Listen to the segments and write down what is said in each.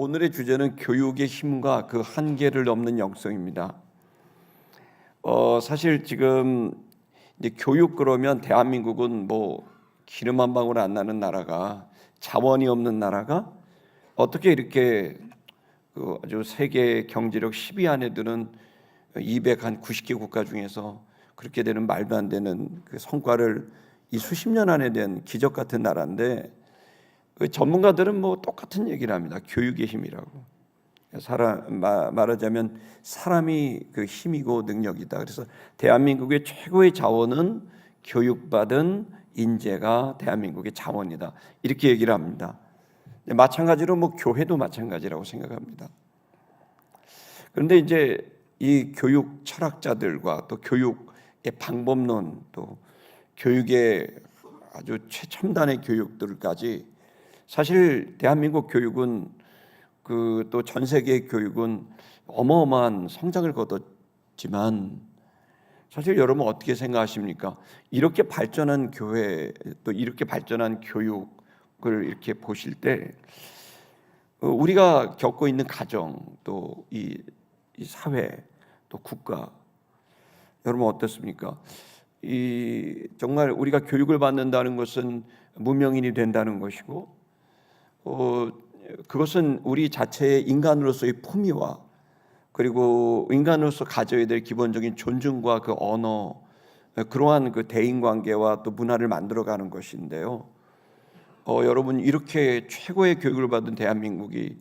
오늘의 주제는 교육의 힘과 그 한계를 넘는 영성입니다. 사실 지금 이제 교육 그러면 대한민국은 뭐 기름 한 방울 안 나는 나라가, 자원이 없는 나라가 어떻게 이렇게 아주 세계 경제력 10위 안에 드는 290개 국가 중에서 그렇게 되는 말도 안 되는 그 성과를 이 수십 년 안에 된 기적 같은 나라인데, 그 전문가들은 뭐 똑같은 얘기를 합니다. 교육의 힘이라고. 말하자면 사람이 그 힘이고 능력이다. 그래서 대한민국의 최고의 자원은 교육받은 인재가 대한민국의 자원이다. 이렇게 얘기를 합니다. 마찬가지로 뭐 교회도 마찬가지라고 생각합니다. 그런데 이제 이 교육 철학자들과 또 교육의 방법론, 또 교육의 아주 최첨단의 교육들까지, 사실 대한민국 교육은 또 전 세계의 교육은 어마어마한 성장을 거뒀지만, 사실 여러분 어떻게 생각하십니까? 이렇게 발전한 교회, 또 이렇게 발전한 교육을 이렇게 보실 때 우리가 겪고 있는 가정, 또 이 사회, 또 국가, 여러분 어떻습니까? 정말 우리가 교육을 받는다는 것은 무명인이 된다는 것이고, 그것은 우리 자체의 인간으로서의 품위와, 그리고 인간으로서 가져야 될 기본적인 존중과 그 언어, 그러한 그 대인관계와 또 문화를 만들어가는 것인데요. 여러분, 이렇게 최고의 교육을 받은 대한민국이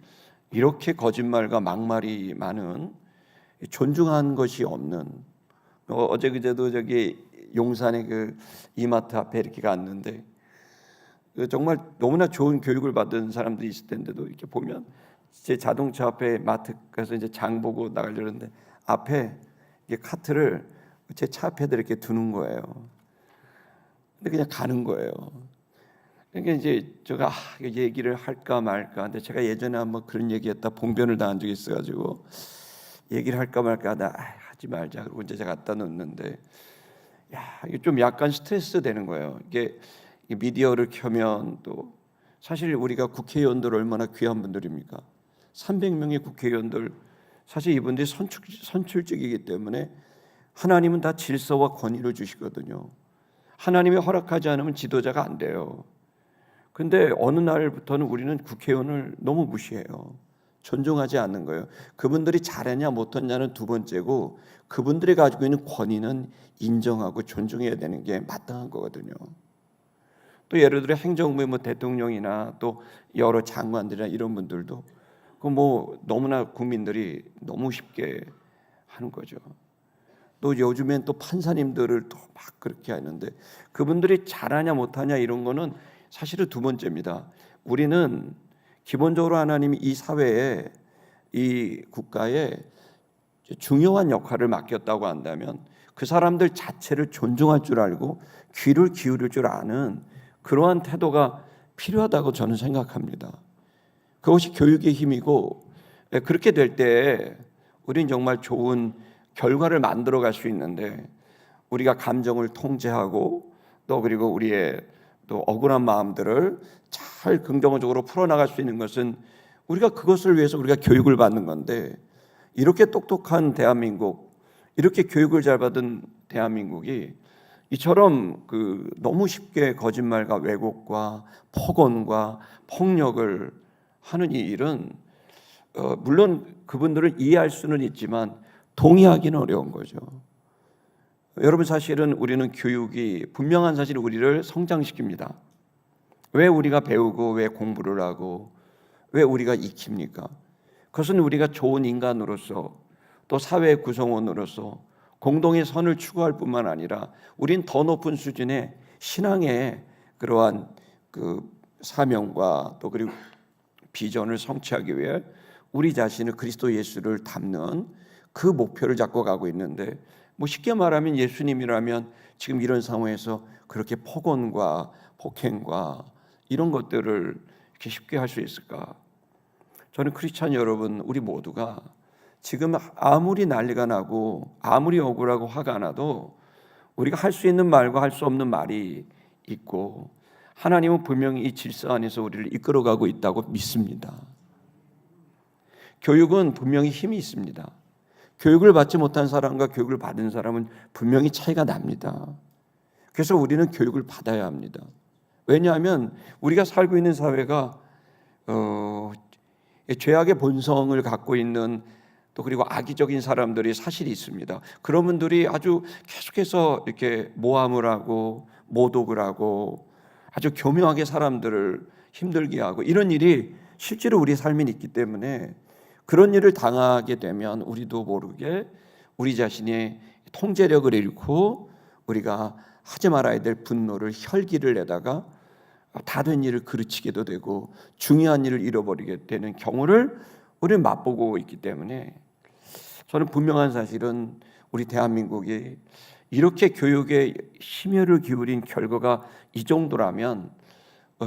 이렇게 거짓말과 막말이 많은, 존중한 것이 없는, 어제 그제도 저기 용산의 그 이마트 앞에 이렇게 갔는데, 정말 너무나 좋은 교육을 받은 사람들이 있을 텐데도 이렇게 보면, 제 자동차 앞에 마트 가서 이제 장 보고 나가려는데 앞에 이게 카트를 제 차 앞에다 이렇게 두는 거예요. 근데 그냥 가는 거예요. 그러니까 이제 제가 얘기를 할까 말까. 근데 제가 예전에 한번 그런 얘기했다 봉변을 당한 적이 있어가지고 얘기를 할까 말까 하다 하지 말자. 그리고 이제 제가 갖다 놓는데, 이게 좀 약간 스트레스 되는 거예요. 이게 미디어를 켜면, 또 사실 우리가 국회의원들 얼마나 귀한 분들입니까? 300명의 국회의원들, 사실 이분들이 선출직이기 때문에 하나님은 다 질서와 권위를 주시거든요. 하나님이 허락하지 않으면 지도자가 안 돼요. 근데 어느 날부터는 우리는 국회의원을 너무 무시해요. 존중하지 않는 거예요. 그분들이 잘했냐 못했냐는 두 번째고, 그분들이 가지고 있는 권위는 인정하고 존중해야 되는 게 마땅한 거거든요. 또 예를 들어 행정부의 뭐 대통령이나 또 여러 장관들이나 이런 분들도 뭐 너무나 국민들이 너무 쉽게 하는 거죠. 또 요즘엔 또 판사님들을 또 막 그렇게 하는데, 그분들이 잘하냐 못하냐 이런 거는 사실은 두 번째입니다. 우리는 기본적으로 하나님이 이 사회에, 이 국가에 중요한 역할을 맡겼다고 한다면 그 사람들 자체를 존중할 줄 알고 귀를 기울일 줄 아는 그러한 태도가 필요하다고 저는 생각합니다. 그것이 교육의 힘이고, 그렇게 될 때 우리는 정말 좋은 결과를 만들어갈 수 있는데, 우리가 감정을 통제하고 또 그리고 우리의 또 억울한 마음들을 잘 긍정적으로 풀어나갈 수 있는 것은 우리가 그것을 위해서 우리가 교육을 받는 건데, 이렇게 똑똑한 대한민국, 이렇게 교육을 잘 받은 대한민국이 이처럼 너무 쉽게 거짓말과 왜곡과 폭언과 폭력을 하는 이 일은, 물론 그분들을 이해할 수는 있지만 동의하기는 어려운 거죠. 여러분, 사실은 우리는 교육이 분명한 사실 우리를 성장시킵니다. 왜 우리가 배우고 왜 공부를 하고 왜 우리가 익힙니까? 그것은 우리가 좋은 인간으로서, 또 사회의 구성원으로서 공동의 선을 추구할 뿐만 아니라 우린 더 높은 수준의 신앙의 그러한 사명과 또 그리고 비전을 성취하기 위해 우리 자신을 그리스도 예수를 닮는 그 목표를 잡고 가고 있는데, 뭐 쉽게 말하면 예수님이라면 지금 이런 상황에서 그렇게 폭언과 폭행과 이런 것들을 이렇게 쉽게 할 수 있을까? 저는 크리스찬 여러분, 우리 모두가 지금 아무리 난리가 나고 아무리 억울하고 화가 나도 우리가 할 수 있는 말과 할 수 없는 말이 있고, 하나님은 분명히 이 질서 안에서 우리를 이끌어가고 있다고 믿습니다. 교육은 분명히 힘이 있습니다. 교육을 받지 못한 사람과 교육을 받은 사람은 분명히 차이가 납니다. 그래서 우리는 교육을 받아야 합니다. 왜냐하면 우리가 살고 있는 사회가 죄악의 본성을 갖고 있는 또 그리고 악의적인 사람들이 사실이 있습니다. 그런 분들이 아주 계속해서 이렇게 모함을 하고 모독을 하고 아주 교묘하게 사람들을 힘들게 하고 이런 일이 실제로 우리 삶에 있기 때문에 그런 일을 당하게 되면 우리도 모르게 우리 자신의 통제력을 잃고 우리가 하지 말아야 될 분노를 혈기를 내다가 다른 일을 그르치게도 되고 중요한 일을 잃어버리게 되는 경우를 우리는 맛보고 있기 때문에 저는 분명한 사실은 우리 대한민국이 이렇게 교육에 심혈을 기울인 결과가 이 정도라면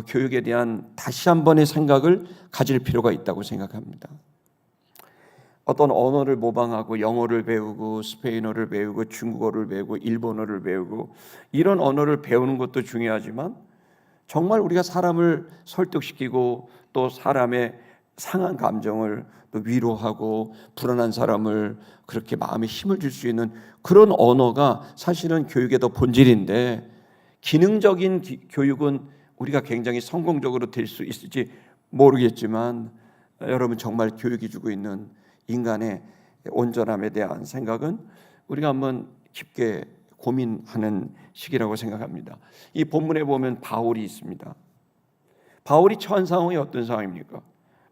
교육에 대한 다시 한번의 생각을 가질 필요가 있다고 생각합니다. 어떤 언어를 모방하고 영어를 배우고 스페인어를 배우고 중국어를 배우고 일본어를 배우고 이런 언어를 배우는 것도 중요하지만 정말 우리가 사람을 설득시키고 또 사람의 상한 감정을 또 위로하고 불안한 사람을 그렇게 마음에 힘을 줄 수 있는 그런 언어가 사실은 교육의 더 본질인데 기능적인 교육은 우리가 굉장히 성공적으로 될 수 있을지 모르겠지만 여러분 정말 교육이 주고 있는 인간의 온전함에 대한 생각은 우리가 한번 깊게 고민하는 시기라고 생각합니다. 이 본문에 보면 바울이 있습니다. 바울이 처한 상황이 어떤 상황입니까?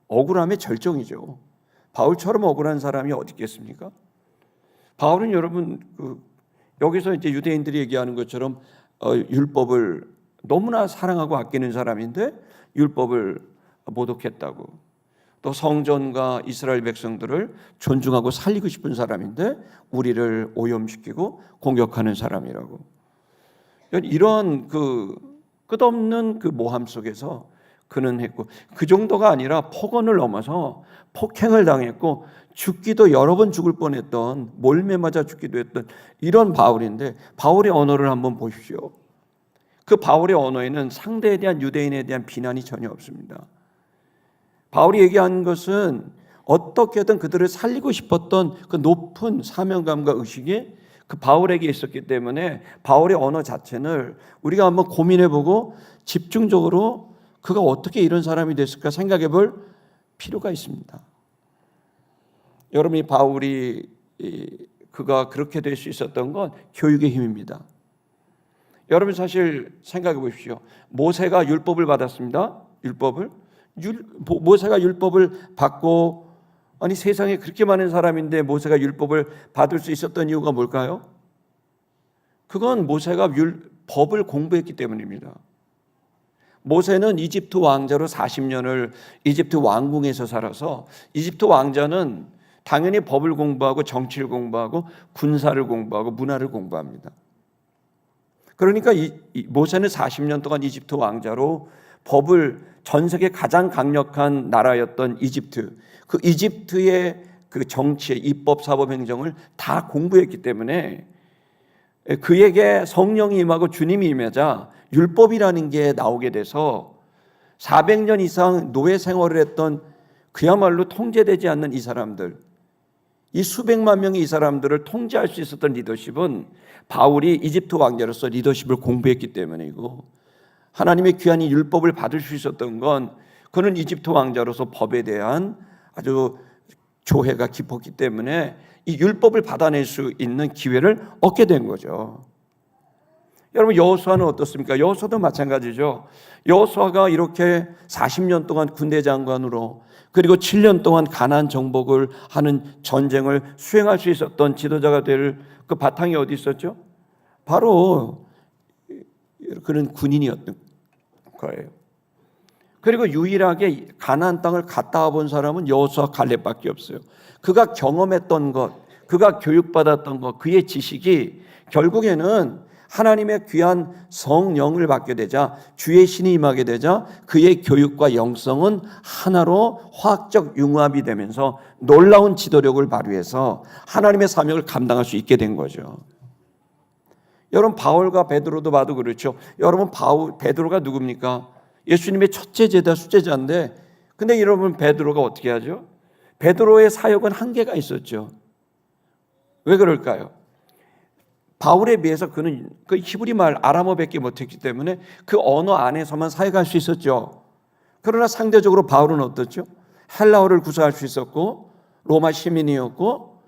억울함의 절정이죠. 바울처럼 억울한 사람이 어디 있겠습니까? 바울은 여러분 여기서 이제 유대인들이 얘기하는 것처럼 율법을 너무나 사랑하고 아끼는 사람인데 율법을 모독했다고. 또 성전과 이스라엘 백성들을 존중하고 살리고 싶은 사람인데 우리를 오염시키고 공격하는 사람이라고. 이런 끝없는 모함 속에서 그는 했고 그 정도가 아니라 폭언을 넘어서 폭행을 당했고 죽기도 여러 번 죽을 뻔했던 몰매 맞아 죽기도 했던 이런 바울인데 바울의 언어를 한번 보십시오. 그 바울의 언어에는 상대에 대한 유대인에 대한 비난이 전혀 없습니다. 바울이 얘기한 것은 어떻게든 그들을 살리고 싶었던 그 높은 사명감과 의식이 그 바울에게 있었기 때문에 바울의 언어 자체를 우리가 한번 고민해보고 집중적으로 그가 어떻게 이런 사람이 됐을까 생각해볼 필요가 있습니다. 여러분이 바울이 그가 그렇게 될 수 있었던 건 교육의 힘입니다. 여러분 사실 생각해 보십시오. 모세가 율법을 받았습니다. 모세가 율법을 받고 아니 세상에 그렇게 많은 사람인데 모세가 율법을 받을 수 있었던 이유가 뭘까요? 그건 모세가 법을 공부했기 때문입니다. 모세는 이집트 왕자로 40년을 이집트 왕궁에서 살아서 이집트 왕자는 당연히 법을 공부하고 정치를 공부하고 군사를 공부하고 문화를 공부합니다. 그러니까 모세는 40년 동안 이집트 왕자로 법을 전 세계 가장 강력한 나라였던 이집트, 그 이집트의 그 정치의 입법, 사법, 행정을 다 공부했기 때문에 그에게 성령이 임하고 주님이 임하자 율법이라는 게 나오게 돼서 400년 이상 노예 생활을 했던 그야말로 통제되지 않는 이 사람들, 이 수백만 명의 이 사람들을 통제할 수 있었던 리더십은 바울이 이집트 왕자로서 리더십을 공부했기 때문이고 하나님의 귀한 이 율법을 받을 수 있었던 건 그는 이집트 왕자로서 법에 대한 아주 조회가 깊었기 때문에 이 율법을 받아낼 수 있는 기회를 얻게 된 거죠. 여러분 여호수아는 어떻습니까? 여호수아도 마찬가지죠. 여호수아가 이렇게 40년 동안 군대 장관으로 그리고 7년 동안 가나안 정복을 하는 전쟁을 수행할 수 있었던 지도자가 될 그 바탕이 어디 있었죠? 바로 그는 군인이었던 거예요. 그리고 유일하게 가나안 땅을 갔다 와본 사람은 여호수아 갈렙밖에 없어요. 그가 경험했던 것, 그가 교육받았던 것, 그의 지식이 결국에는 하나님의 귀한 성령을 받게 되자 주의 신이 임하게 되자 그의 교육과 영성은 하나로 화학적 융합이 되면서 놀라운 지도력을 발휘해서 하나님의 사명을 감당할 수 있게 된 거죠. 여러분 바울과 베드로도 봐도 그렇죠. 여러분 베드로가 누굽니까? 예수님의 첫째 제자 수제자인데 근데 여러분 베드로가 어떻게 하죠? 베드로의 사역은 한계가 있었죠. 왜 그럴까요? 바울에 비해서 그는 그 히브리 말 아람어밖에 못했기 때문에 그 언어 안에서만 사역할 수 있었죠. 그러나 상대적으로 바울은 어떻죠? 헬라어를 구사할 수 있었고 로마 시민이었고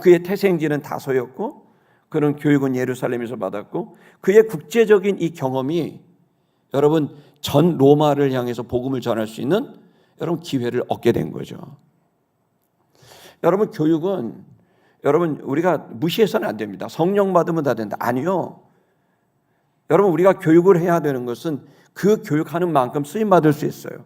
그의 태생지는 다소였고 그는 교육은 예루살렘에서 받았고 그의 국제적인 이 경험이 여러분 전 로마를 향해서 복음을 전할 수 있는 여러분 기회를 얻게 된 거죠. 여러분 교육은 여러분 우리가 무시해서는 안 됩니다. 성령 받으면 다 된다. 아니요. 여러분 우리가 교육을 해야 되는 것은 그 교육하는 만큼 쓰임 받을 수 있어요.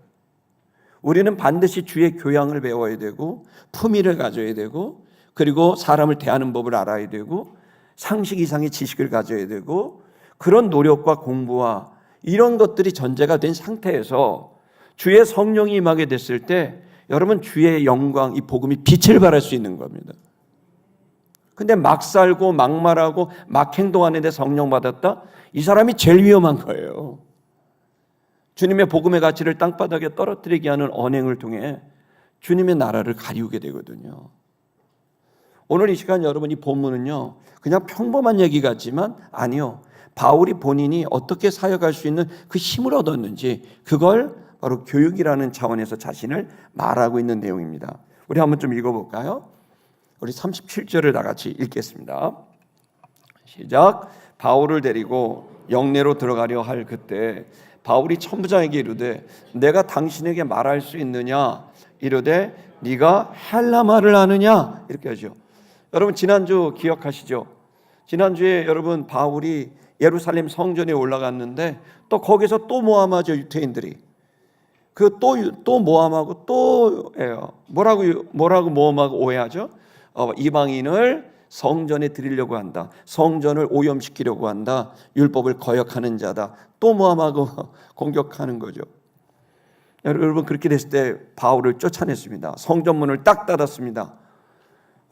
우리는 반드시 주의 교양을 배워야 되고 품위를 가져야 되고 그리고 사람을 대하는 법을 알아야 되고 상식 이상의 지식을 가져야 되고 그런 노력과 공부와 이런 것들이 전제가 된 상태에서 주의 성령이 임하게 됐을 때 여러분 주의 영광 이 복음이 빛을 발할 수 있는 겁니다. 근데 막 살고 막 말하고 막 행동하는데 성령 받았다? 이 사람이 제일 위험한 거예요. 주님의 복음의 가치를 땅바닥에 떨어뜨리게 하는 언행을 통해 주님의 나라를 가리우게 되거든요. 오늘 이 시간 여러분 이 본문은요 그냥 평범한 얘기 같지만 아니요. 바울이 본인이 어떻게 사역할 수 있는 그 힘을 얻었는지 그걸 바로 교육이라는 차원에서 자신을 말하고 있는 내용입니다. 우리 한번 좀 읽어볼까요? 우리 37절을 다 같이 읽겠습니다. 시작. 바울을 데리고 영내로 들어가려 할 그때 바울이 천부장에게 이르되 내가 당신에게 말할 수 있느냐 이르되 네가 헬라 말을 아느냐 이렇게 하죠. 여러분 지난주 기억하시죠? 지난주에 여러분 바울이 예루살렘 성전에 올라갔는데 또 거기서 또 모함하죠. 유태인들이 또 모함하고 또 뭐라고 모함하고 오해하죠? 이방인을 성전에 드리려고 한다. 성전을 오염시키려고 한다. 율법을 거역하는 자다. 또 모함하고 공격하는 거죠. 여러분 그렇게 됐을 때 바울을 쫓아냈습니다. 성전문을 딱 닫았습니다.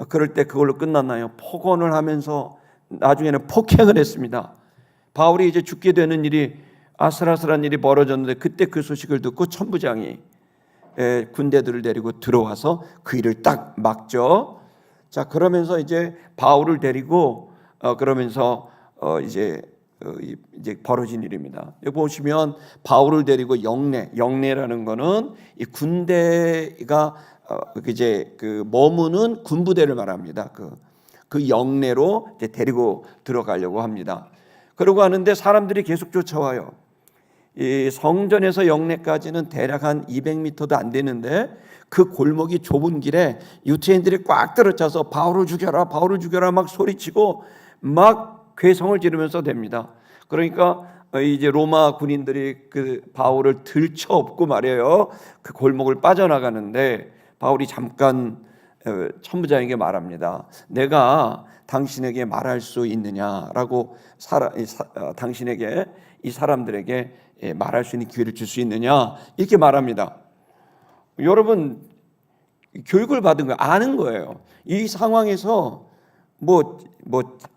그럴 때 그걸로 끝났나요? 폭언을 하면서 나중에는 폭행을 했습니다. 바울이 이제 죽게 되는 일이 아슬아슬한 일이 벌어졌는데 그때 그 소식을 듣고 천부장이 군대들을 데리고 들어와서 그 일을 딱 막죠. 자 그러면서 이제 바울을 데리고 그러면서 이제 벌어진 일입니다. 여기 보시면 바울을 데리고 영내라는 거는 이 군대가 이제 그 머무는 군부대를 말합니다. 그 영내로 이제 데리고 들어가려고 합니다. 그러고 하는데 사람들이 계속 쫓아와요. 이 성전에서 영내까지는 대략 한 200m도 안 되는데 그 골목이 좁은 길에 유태인들이 꽉 들어차서 바울을 죽여라 막 소리치고 막 괴성을 지르면서 됩니다. 그러니까 이제 로마 군인들이 그 바울을 들쳐업고 말이에요. 그 골목을 빠져나가는데 바울이 잠깐 천부장에게 말합니다. 내가 당신에게 말할 수 있느냐라고 당신에게 이 사람들에게 말할 수 있는 기회를 줄 수 있느냐 이렇게 말합니다. 여러분 교육을 받은 거 아는 거예요. 이 상황에서 뭐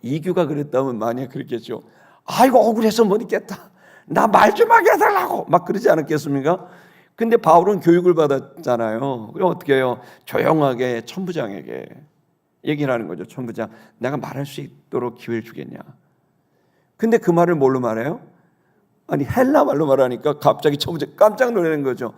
이규가 그랬다면 만약 그랬겠죠. 아이고 억울해서 못 있겠다. 나 말 좀 하게 해달라고 막 그러지 않았겠습니까? 근데 바울은 교육을 받았잖아요. 그럼 어떻게 해요? 조용하게 천부장에게 얘기를 하는 거죠. 천부장, 내가 말할 수 있도록 기회를 주겠냐? 근데 그 말을 뭘로 말해요? 아니 헬라 말로 말하니까 갑자기 천부장 깜짝 놀라는 거죠.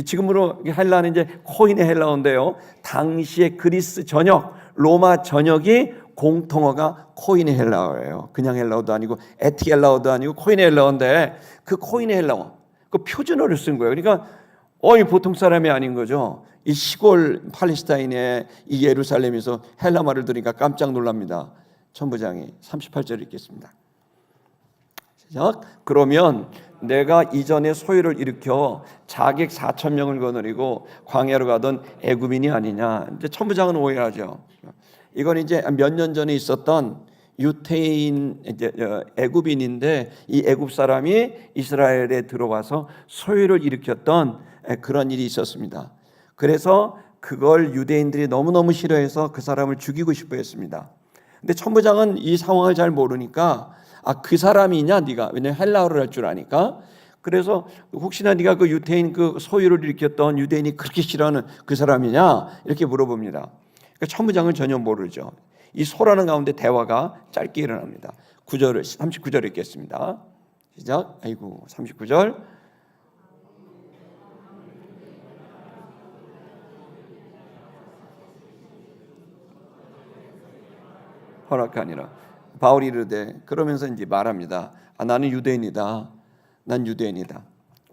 지금으로 헬라는 이제 코인의 헬라어인데요. 당시의 그리스 전역, 로마 전역이 공통어가 코인의 헬라어예요. 그냥 헬라어도 아니고 에티 헬라어도 아니고 코인의 헬라어인데 그 코인의 헬라어, 그 표준어를 쓴 거예요. 그러니까 이 보통 사람이 아닌 거죠. 이 시골 팔레스타인의 이 예루살렘에서 헬라 말을 들으니까 깜짝 놀랍니다. 천부장이 38절 읽겠습니다. 시작. 그러면 내가 이전에 소유를 일으켜 자객 4,000명을 거느리고 광야로 가던 애굽인이 아니냐. 이제 천부장은 오해하죠. 이건 이제 몇 년 전에 있었던 유태인 이제 애굽인인데 이 애굽 사람이 이스라엘에 들어와서 소유를 일으켰던 그런 일이 있었습니다. 그래서 그걸 유대인들이 너무너무 싫어해서 그 사람을 죽이고 싶어 했습니다. 근데 천부장은 이 상황을 잘 모르니까 그 사람이냐 네가, 왜냐하면 헬라어를 할 줄 아니까 그래서 혹시나 네가 그 유태인 그 소유를 일으켰던 유대인이 그렇게 싫어하는 그 사람이냐 이렇게 물어봅니다. 그러니까 천부장은 전혀 모르죠. 이 소라는 가운데 대화가 짧게 일어납니다. 39절 읽겠습니다. 시작. 아이고 39절. 허락하니라. 바울이 이르되 그러면서 이제 말합니다. 나는 유대인이다. 난 유대인이다.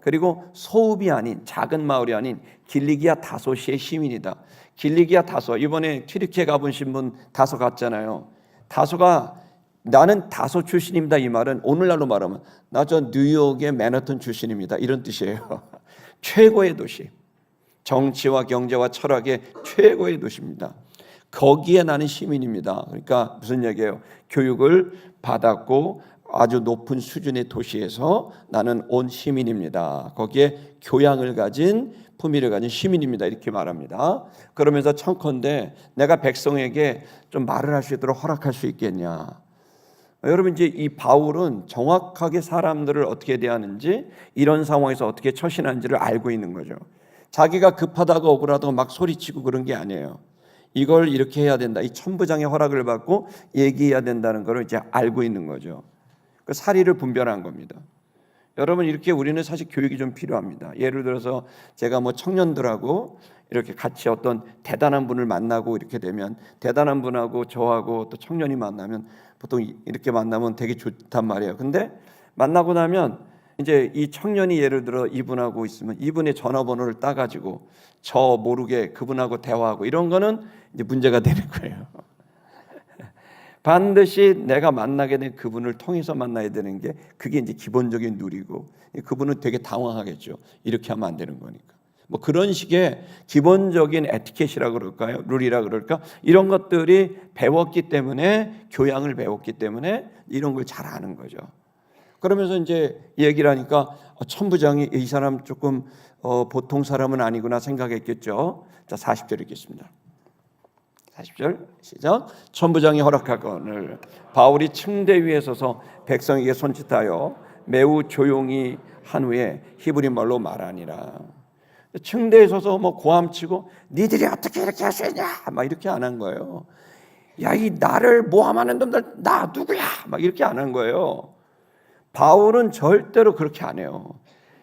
그리고 소읍이 아닌 작은 마을이 아닌 길리기아 다소시의 시민이다. 길리기아 다소, 이번에 튀르키예 가보신 분 다소 갔잖아요. 다소가 나는 다소 출신입니다. 이 말은 오늘날로 말하면 나 저 뉴욕의 맨하튼 출신입니다. 이런 뜻이에요. 최고의 도시. 정치와 경제와 철학의 최고의 도시입니다. 거기에 나는 시민입니다. 그러니까 무슨 얘기예요? 교육을 받았고 아주 높은 수준의 도시에서 나는 온 시민입니다. 거기에 교양을 가진 품위를 가진 시민입니다. 이렇게 말합니다. 그러면서 청컨대 내가 백성에게 좀 말을 할 수 있도록 허락할 수 있겠냐. 여러분 이제 이 바울은 정확하게 사람들을 어떻게 대하는지 이런 상황에서 어떻게 처신하는지를 알고 있는 거죠. 자기가 급하다고 억울하다고 막 소리치고 그런 게 아니에요. 이걸 이렇게 해야 된다. 이 천부장의 허락을 받고 얘기해야 된다는 걸 이제 알고 있는 거죠. 그 사리를 분별한 겁니다. 여러분 이렇게 우리는 사실 교육이 좀 필요합니다. 예를 들어서 제가 뭐 청년들하고 이렇게 같이 어떤 대단한 분을 만나고 이렇게 되면 대단한 분하고 저하고 또 청년이 만나면 보통 이렇게 만나면 되게 좋단 말이에요. 근데 만나고 나면 이제 이 청년이 예를 들어 이분하고 있으면 이분의 전화번호를 따가지고 저 모르게 그분하고 대화하고 이런 거는 이제 문제가 되는 거예요. 반드시 내가 만나게 된 그분을 통해서 만나야 되는 게 그게 이제 기본적인 룰이고 그분은 되게 당황하겠죠. 이렇게 하면 안 되는 거니까. 뭐 그런 식의 기본적인 에티켓이라 그럴까요? 룰이라 그럴까? 이런 것들이 배웠기 때문에 교양을 배웠기 때문에 이런 걸 잘 아는 거죠. 그러면서 이제 얘기를 하니까 천부장이 이 사람 조금 보통 사람은 아니구나 생각했겠죠. 자 40절 읽겠습니다. 40절 시작. 천부장이 허락하거늘 바울이 층대 위에 서서 백성에게 손짓하여 매우 조용히 한 후에 히브리 말로 말하니라. 층대에 서서 뭐 고함치고 니들이 어떻게 이렇게 할 수 있냐 막 이렇게 안 한 거예요. 야 이 나를 모함하는 놈들 나 누구야 막 이렇게 안 한 거예요. 바울은 절대로 그렇게 안 해요.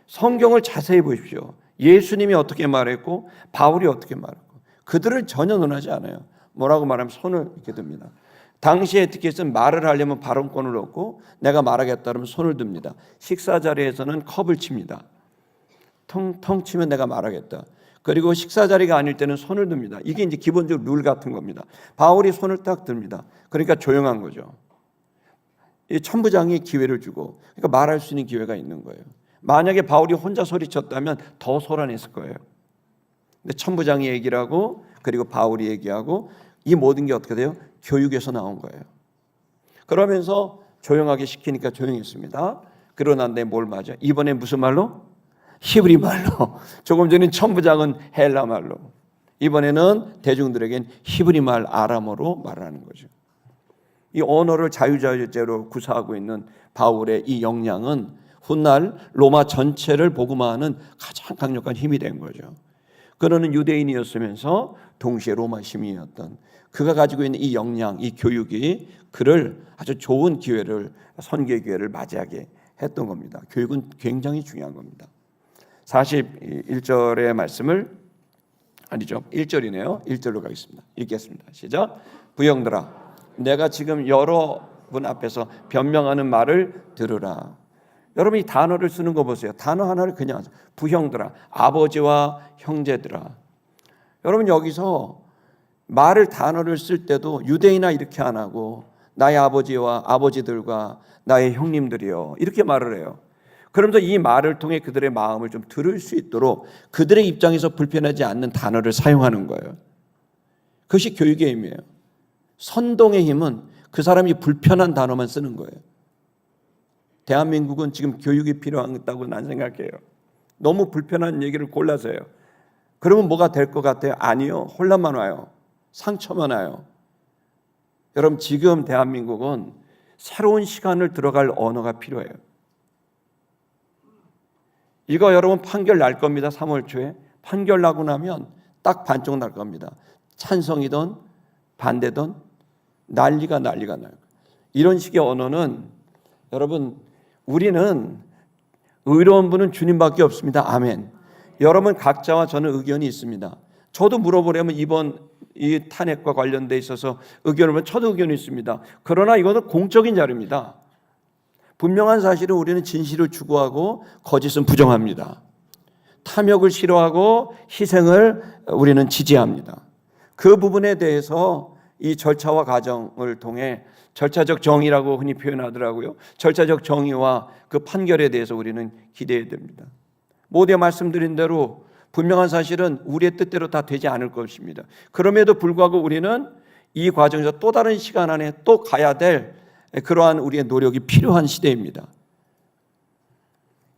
성경을 자세히 보십시오. 예수님이 어떻게 말했고 바울이 어떻게 말했고 그들을 전혀 논하지 않아요. 뭐라고 말하면 손을 이렇게 듭니다. 당시 에티켓은 말을 하려면 발언권을 얻고 내가 말하겠다 그러면 손을 듭니다. 식사 자리에서는 컵을 칩니다. 텅 치면 내가 말하겠다. 그리고 식사 자리가 아닐 때는 손을 듭니다. 이게 이제 기본적으로 룰 같은 겁니다. 바울이 손을 딱 듭니다. 그러니까 조용한 거죠. 이 천부장이 기회를 주고 그러니까 말할 수 있는 기회가 있는 거예요. 만약에 바울이 혼자 소리쳤다면 더 소란했을 거예요. 근데 천부장이 얘기를 하고 그리고 바울이 얘기하고 이 모든 게 어떻게 돼요? 교육에서 나온 거예요. 그러면서 조용하게 시키니까 조용했습니다. 그러고 난 다음에 뭘 맞아? 이번에 무슨 말로? 히브리 말로. 조금 전에 천부장은 헬라 말로. 이번에는 대중들에겐 히브리 말 아람어로 말하는 거죠. 이 언어를 자유자재로 구사하고 있는 바울의 이 역량은 훗날 로마 전체를 복음화하는 가장 강력한 힘이 된 거죠. 그는 유대인이었으면서 동시에 로마 시민이었던 그가 가지고 있는 이 역량, 이 교육이 그를 아주 좋은 기회를 선교의 기회를 맞이하게 했던 겁니다. 교육은 굉장히 중요한 겁니다. 41절의 말씀을 아니죠. 1절이네요. 1절로 가겠습니다. 읽겠습니다. 시작. 부형들아 내가 지금 여러분 앞에서 변명하는 말을 들으라. 여러분 이 단어를 쓰는 거 보세요. 단어 하나를 그냥 부형들아, 아버지와 형제들아. 여러분 여기서 말을 단어를 쓸 때도 유대인아 이렇게 안 하고 나의 아버지와 아버지들과 나의 형님들이요 이렇게 말을 해요. 그러면서 이 말을 통해 그들의 마음을 좀 들을 수 있도록 그들의 입장에서 불편하지 않는 단어를 사용하는 거예요. 그것이 교육의 힘이에요. 선동의 힘은 그 사람이 불편한 단어만 쓰는 거예요. 대한민국은 지금 교육이 필요하다고 난 생각해요. 너무 불편한 얘기를 골라서 해요. 그러면 뭐가 될 것 같아요? 아니요. 혼란만 와요. 상처만 와요. 여러분 지금 대한민국은 새로운 시간을 들어갈 언어가 필요해요. 이거 여러분 판결 날 겁니다. 3월 초에 판결 나고 나면 딱 반쪽 날 겁니다. 찬성이든 반대든 난리가 나요. 이런 식의 언어는 여러분, 우리는 의로운 분은 주님밖에 없습니다. 아멘. 여러분 각자와 저는 의견이 있습니다. 저도 물어보려면 이번 이 탄핵과 관련돼 있어서 의견을 보면 저도 의견이 있습니다. 그러나 이것은 공적인 자료입니다. 분명한 사실은 우리는 진실을 추구하고 거짓은 부정합니다. 탐욕을 싫어하고 희생을 우리는 지지합니다. 그 부분에 대해서 이 절차와 과정을 통해 절차적 정의라고 흔히 표현하더라고요. 절차적 정의와 그 판결에 대해서 우리는 기대해야 됩니다. 모두에 말씀드린 대로 분명한 사실은 우리의 뜻대로 다 되지 않을 것입니다. 그럼에도 불구하고 우리는 이 과정에서 또 다른 시간 안에 또 가야 될 그러한 우리의 노력이 필요한 시대입니다.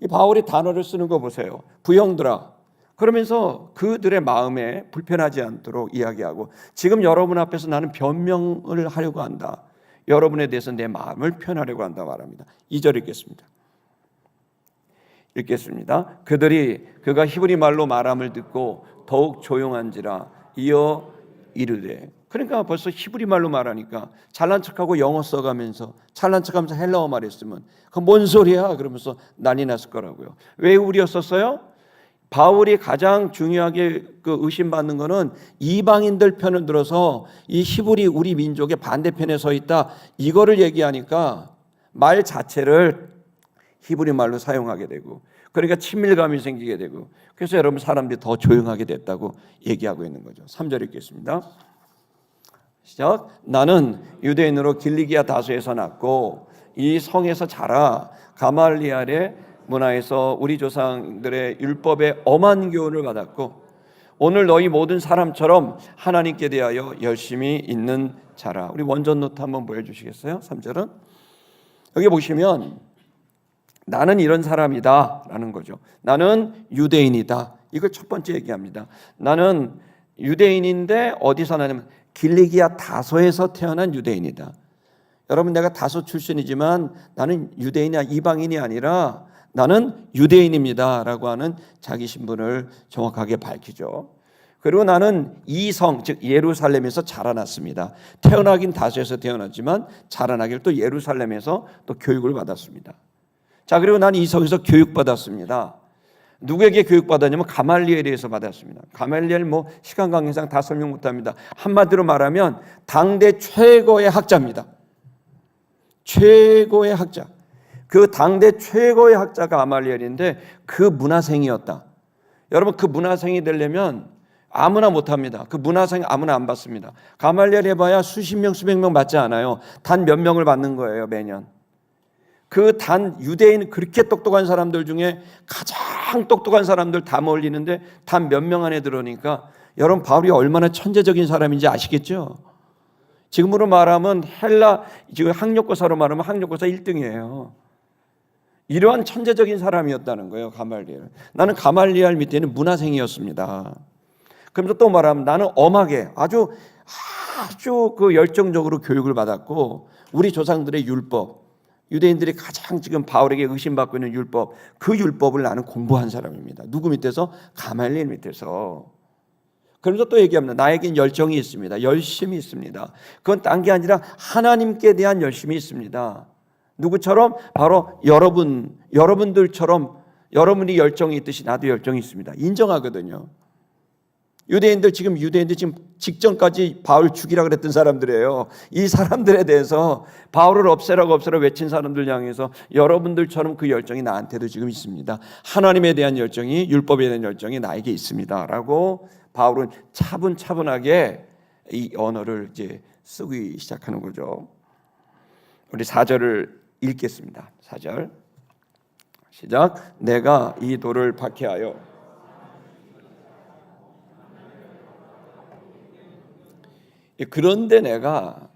이 바울이 단어를 쓰는 거 보세요. 부형들아. 그러면서 그들의 마음에 불편하지 않도록 이야기하고, 지금 여러분 앞에서 나는 변명을 하려고 한다. 여러분에 대해서 내 마음을 표현하려고 한다 말합니다. 2절 읽겠습니다. 그가 히브리 말로 말함을 듣고 더욱 조용한지라 이어 이르되. 그러니까 벌써 히브리 말로 말하니까 잘난 척하고 영어 써가면서 잘난 척하면서 헬라어 말했으면 그 뭔 소리야 그러면서 난리 났을 거라고요. 왜 우리였었어요? 바울이 가장 중요하게 그 의심받는 거는 이방인들 편을 들어서 이 히브리 우리 민족의 반대편에 서 있다, 이거를 얘기하니까 말 자체를 히브리 말로 사용하게 되고, 그러니까 친밀감이 생기게 되고, 그래서 여러분 사람들이 더 조용하게 됐다고 얘기하고 있는 거죠. 3절 읽겠습니다. 시작. 나는 유대인으로 길리기아 다소에서 났고 이 성에서 자라 가말리엘의 문화에서 우리 조상들의 율법의 엄한 교훈을 받았고 오늘 너희 모든 사람처럼 하나님께 대하여 열심히 있는 자라. 우리 원전 노트 한번 보여주시겠어요? 3절은 여기 보시면 나는 이런 사람이다 라는 거죠. 나는 유대인이다. 이걸 첫 번째 얘기합니다. 나는 유대인인데 어디서 나냐면 길리기아 다소에서 태어난 유대인이다. 여러분, 내가 다소 출신이지만 나는 유대인이 이방인이 아니라 나는 유대인입니다 라고 하는 자기 신분을 정확하게 밝히죠. 그리고 나는 이 성, 즉 예루살렘에서 자라났습니다. 태어나긴 다소에서 태어났지만 자라나길 또 예루살렘에서 또 교육을 받았습니다. 자, 그리고 나는 이 성에서 교육받았습니다. 누구에게 교육받았냐면 가말리엘에서 받았습니다. 가말리엘 시간 관계상 다 설명 못합니다. 한마디로 말하면 당대 최고의 학자입니다. 최고의 학자. 그 당대 최고의 학자가 가말리엘인데 그 문화생이었다. 여러분, 그 문화생이 되려면 아무나 못합니다. 그 문화생 아무나 안 받습니다. 가말리엘 해봐야 수십 명 수백 명 받지 않아요. 단 몇 명을 받는 거예요, 매년. 그 단 유대인 그렇게 똑똑한 사람들 중에 가장 똑똑한 사람들 다 몰리는데 단 몇 명 안에 들어오니까 여러분, 바울이 얼마나 천재적인 사람인지 아시겠죠? 지금으로 말하면 지금 학력고사로 말하면 학력고사 1등이에요. 이러한 천재적인 사람이었다는 거예요, 가말리엘. 나는 가말리엘 밑에는 문화생이었습니다. 그러면서 또 말하면 나는 엄하게 아주 그 열정적으로 교육을 받았고 우리 조상들의 율법, 유대인들이 가장 지금 바울에게 의심받고 있는 율법, 그 율법을 나는 공부한 사람입니다. 누구 밑에서? 가말리엘 밑에서. 그러면서 또 얘기합니다. 나에겐 열정이 있습니다. 열심이 있습니다. 그건 딴 게 아니라 하나님께 대한 열심이 있습니다. 누구처럼? 바로 여러분들처럼 여러분이 열정이 있듯이 나도 열정이 있습니다. 인정하거든요. 유대인들 지금 직전까지 바울 죽이라 그랬던 사람들이에요. 이 사람들에 대해서 바울을 없애라고 외친 사람들 향해서 여러분들처럼 그 열정이 나한테도 지금 있습니다. 하나님에 대한 열정이, 율법에 대한 열정이 나에게 있습니다라고 바울은 차분차분하게 이 언어를 이제 쓰기 시작하는 거죠. 우리 4절을 읽겠습니다. 4절 시작. 내가 이 돌을 박해하여 그런데 내가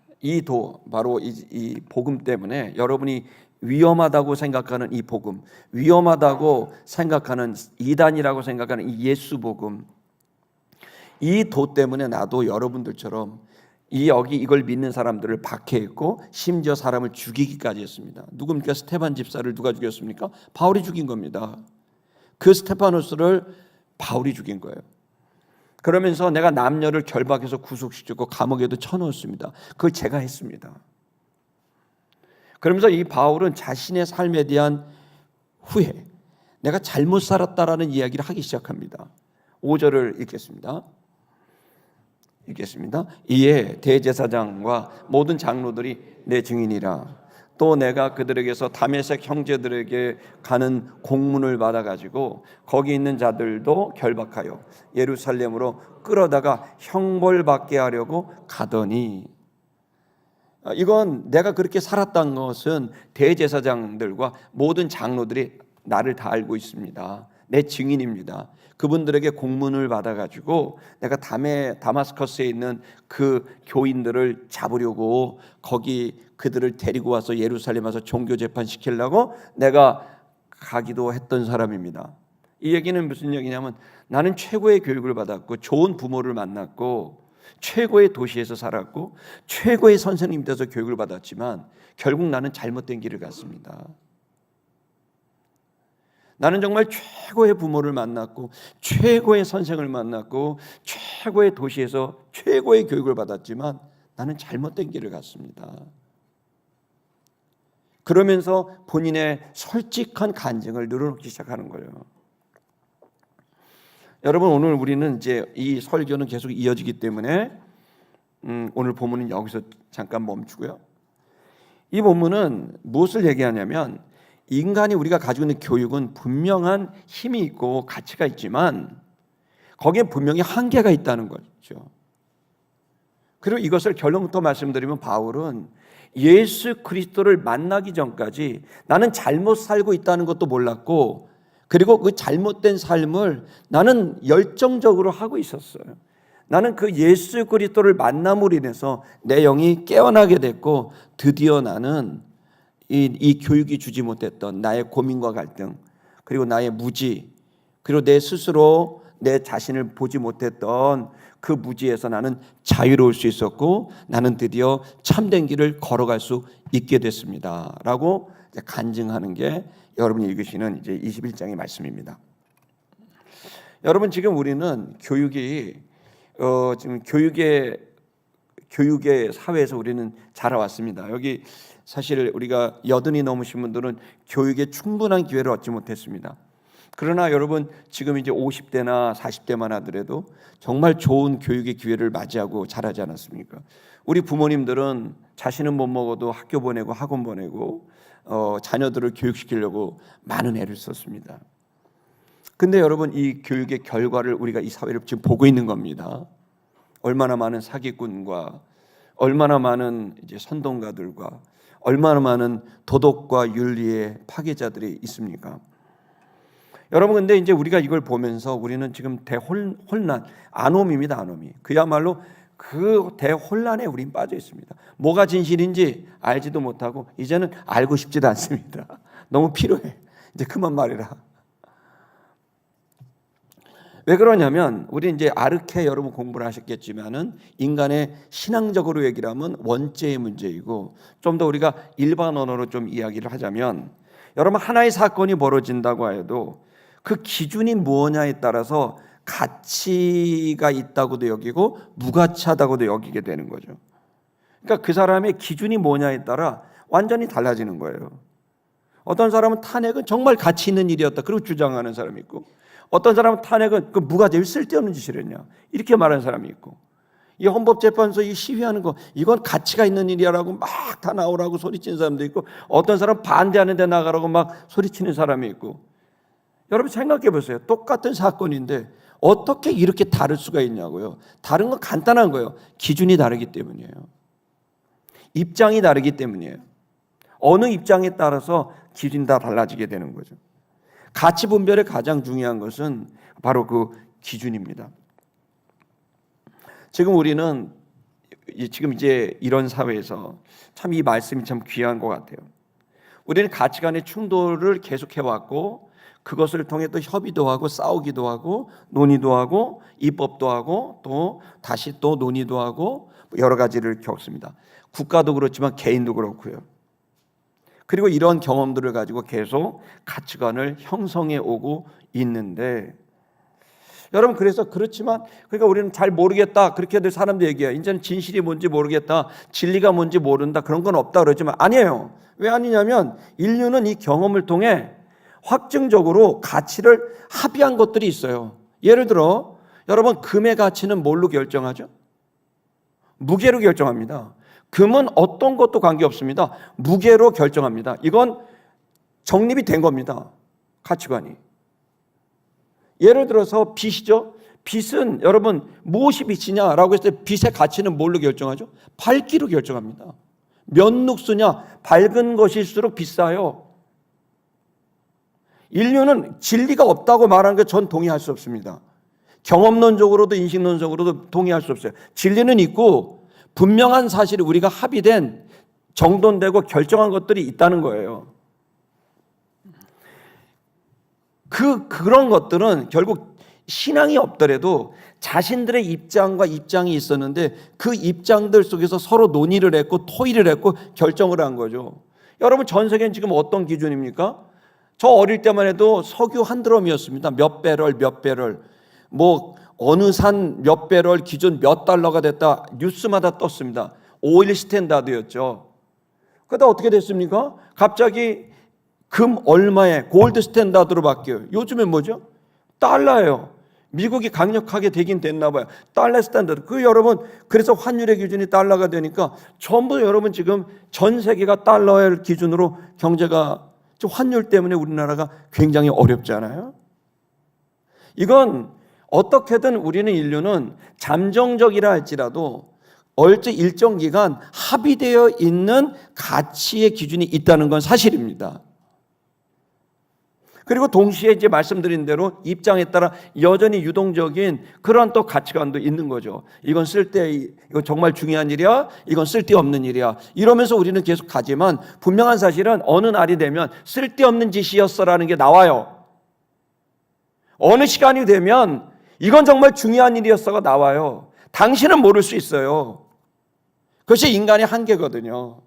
바로 이 복음 때문에 여러분이 위험하다고 생각하는 이 복음, 위험하다고 생각하는 이단이라고 생각하는 이 예수 복음, 이 도 때문에 나도 여러분들처럼 이걸 믿는 사람들을 박해했고 심지어 사람을 죽이기까지 했습니다. 누굽니까? 스테반 집사를 누가 죽였습니까? 바울이 죽인 겁니다. 그 스테파노스를 바울이 죽인 거예요. 그러면서 내가 남녀를 결박해서 구속시키고 감옥에도 쳐넣었습니다. 그걸 제가 했습니다. 그러면서 이 바울은 자신의 삶에 대한 후회, 내가 잘못 살았다라는 이야기를 하기 시작합니다. 5절을 읽겠습니다. 이에 대제사장과 모든 장로들이 내 증인이라. 또 내가 그들에게서 다메섹 형제들에게 가는 공문을 받아가지고 거기 있는 자들도 결박하여 예루살렘으로 끌어다가 형벌받게 하려고 가더니, 이건 내가 그렇게 살았던 것은 대제사장들과 모든 장로들이 나를 다 알고 있습니다. 내 증인입니다. 그분들에게 공문을 받아가지고 내가 다마스커스에 있는 그 교인들을 잡으려고 거기 그들을 데리고 와서 예루살렘 와서 종교 재판 시키려고 내가 가기도 했던 사람입니다. 이 얘기는 무슨 얘기냐면, 나는 최고의 교육을 받았고 좋은 부모를 만났고 최고의 도시에서 살았고 최고의 선생님 돼서 교육을 받았지만 결국 나는 잘못된 길을 갔습니다. 나는 정말 최고의 부모를 만났고 최고의 선생을 만났고 최고의 도시에서 최고의 교육을 받았지만 나는 잘못된 길을 갔습니다. 그러면서 본인의 솔직한 간증을 늘어놓기 시작하는 거예요. 여러분, 오늘 우리는 이제 이 설교는 계속 이어지기 때문에 오늘 본문은 여기서 잠깐 멈추고요. 이 본문은 무엇을 얘기하냐면, 인간이 우리가 가지고 있는 교육은 분명한 힘이 있고 가치가 있지만 거기에 분명히 한계가 있다는 거죠. 그리고 이것을 결론부터 말씀드리면, 바울은 예수 그리스도를 만나기 전까지 나는 잘못 살고 있다는 것도 몰랐고, 그리고 그 잘못된 삶을 나는 열정적으로 하고 있었어요. 나는 그 예수 그리스도를 만남으로 인해서 내 영이 깨어나게 됐고, 드디어 나는 이 교육이 주지 못했던 나의 고민과 갈등, 그리고 나의 무지, 그리고 내 스스로 내 자신을 보지 못했던 그 무지에서 나는 자유로울 수 있었고, 나는 드디어 참된 길을 걸어갈 수 있게 됐습니다 라고 간증하는 게 여러분이 읽으시는 이제 21장의 말씀입니다. 여러분, 지금 우리는 지금 교육의 사회에서 우리는 자라왔습니다. 여기 사실 우리가 80이 넘으신 분들은 교육에 충분한 기회를 얻지 못했습니다. 그러나 여러분, 지금 이제 50대나 40대만 하더라도 정말 좋은 교육의 기회를 맞이하고 자라지 않았습니까? 우리 부모님들은 자신은 못 먹어도 학교 보내고 학원 보내고 자녀들을 교육시키려고 많은 애를 썼습니다. 근데 여러분, 이 교육의 결과를 우리가 이 사회를 지금 보고 있는 겁니다. 얼마나 많은 사기꾼과 얼마나 많은 이제 선동가들과 얼마나 많은 도덕과 윤리의 파괴자들이 있습니까? 여러분, 근데 이제 우리가 이걸 보면서 우리는 지금 대혼란, 아노미입니다. 아노미. 그야말로 그 대혼란에 우린 빠져 있습니다. 뭐가 진실인지 알지도 못하고 이제는 알고 싶지도 않습니다. 너무 필요해. 이제 그만 말해라. 왜 그러냐면, 우리 이제 아르케 여러분 공부를 하셨겠지만은 인간의 신앙적으로 얘기를 하면 원죄의 문제이고, 좀 더 우리가 일반 언어로 좀 이야기를 하자면, 여러분, 하나의 사건이 벌어진다고 해도 그 기준이 무엇냐에 따라서 가치가 있다고도 여기고 무가치하다고도 여기게 되는 거죠. 그러니까 그 사람의 기준이 뭐냐에 따라 완전히 달라지는 거예요. 어떤 사람은 탄핵은 정말 가치 있는 일이었다 그리고 주장하는 사람이 있고, 어떤 사람은 탄핵은 그 무가치, 쓸데없는 짓이랬냐 이렇게 말하는 사람이 있고, 이 헌법재판소 이 시위하는 거 이건 가치가 있는 일이라고 막 다 나오라고 소리치는 사람도 있고, 어떤 사람 반대하는 데 나가라고 막 소리치는 사람이 있고. 여러분 생각해 보세요. 똑같은 사건인데 어떻게 이렇게 다를 수가 있냐고요. 다른 건 간단한 거예요. 기준이 다르기 때문이에요. 입장이 다르기 때문이에요. 어느 입장에 따라서 기준이 다 달라지게 되는 거죠. 가치 분별의 가장 중요한 것은 바로 그 기준입니다. 지금 우리는 지금 이제 이런 사회에서 참 이 말씀이 참 귀한 것 같아요. 우리는 가치관의 충돌을 계속해 왔고, 그것을 통해 또 협의도 하고 싸우기도 하고 논의도 하고 입법도 하고 또 다시 또 논의도 하고 여러 가지를 겪습니다. 국가도 그렇지만 개인도 그렇고요. 그리고 이런 경험들을 가지고 계속 가치관을 형성해 오고 있는데, 여러분 그래서 그렇지만 그러니까 우리는 잘 모르겠다 그렇게들 사람들 얘기해요. 이제는 진실이 뭔지 모르겠다, 진리가 뭔지 모른다, 그런 건 없다 그러지만 아니에요. 왜 아니냐면 인류는 이 경험을 통해 확증적으로 가치를 합의한 것들이 있어요. 예를 들어 여러분, 금의 가치는 뭘로 결정하죠? 무게로 결정합니다. 금은 어떤 것도 관계없습니다. 무게로 결정합니다. 이건 정립이 된 겁니다. 가치관이. 예를 들어서 빚이죠. 빚은 여러분 무엇이 빚이냐라고 했을 때 빚의 가치는 뭘로 결정하죠? 밝기로 결정합니다. 몇 룩스냐, 밝은 것일수록 비싸요. 인류는 진리가 없다고 말하는 게 전 동의할 수 없습니다. 경험론적으로도 인식론적으로도 동의할 수 없어요. 진리는 있고 분명한 사실이 우리가 합의된, 정돈되고 결정한 것들이 있다는 거예요. 그런 것들은 결국 신앙이 없더라도 자신들의 입장과 입장이 있었는데 그 입장들 속에서 서로 논의를 했고 토의를 했고 결정을 한 거죠. 여러분, 전 세계는 지금 어떤 기준입니까? 저 어릴 때만 해도 석유 한 드럼이었습니다. 몇 배럴, 뭐 어느 산 몇 배럴 기준 몇 달러가 됐다, 뉴스마다 떴습니다. 오일 스탠다드였죠. 그러다 어떻게 됐습니까? 갑자기 금 얼마에 골드 스탠다드로 바뀌어요. 요즘엔 뭐죠? 달러예요. 미국이 강력하게 되긴 됐나 봐요. 달러 스탠다드. 여러분, 그래서 환율의 기준이 달러가 되니까 전부 여러분 지금 전 세계가 달러의 기준으로 경제가, 환율 때문에 우리나라가 굉장히 어렵잖아요. 이건 어떻게든 우리는, 인류는 잠정적이라 할지라도 일정 기간 합의되어 있는 가치의 기준이 있다는 건 사실입니다. 그리고 동시에 이제 말씀드린 대로 입장에 따라 여전히 유동적인 그런 또 가치관도 있는 거죠. 이건 이거 정말 중요한 일이야, 이건 쓸데없는 일이야, 이러면서 우리는 계속 가지만 분명한 사실은 어느 날이 되면 쓸데없는 짓이었어라는 게 나와요. 어느 시간이 되면 이건 정말 중요한 일이었어가 나와요. 당신은 모를 수 있어요. 그것이 인간의 한계거든요.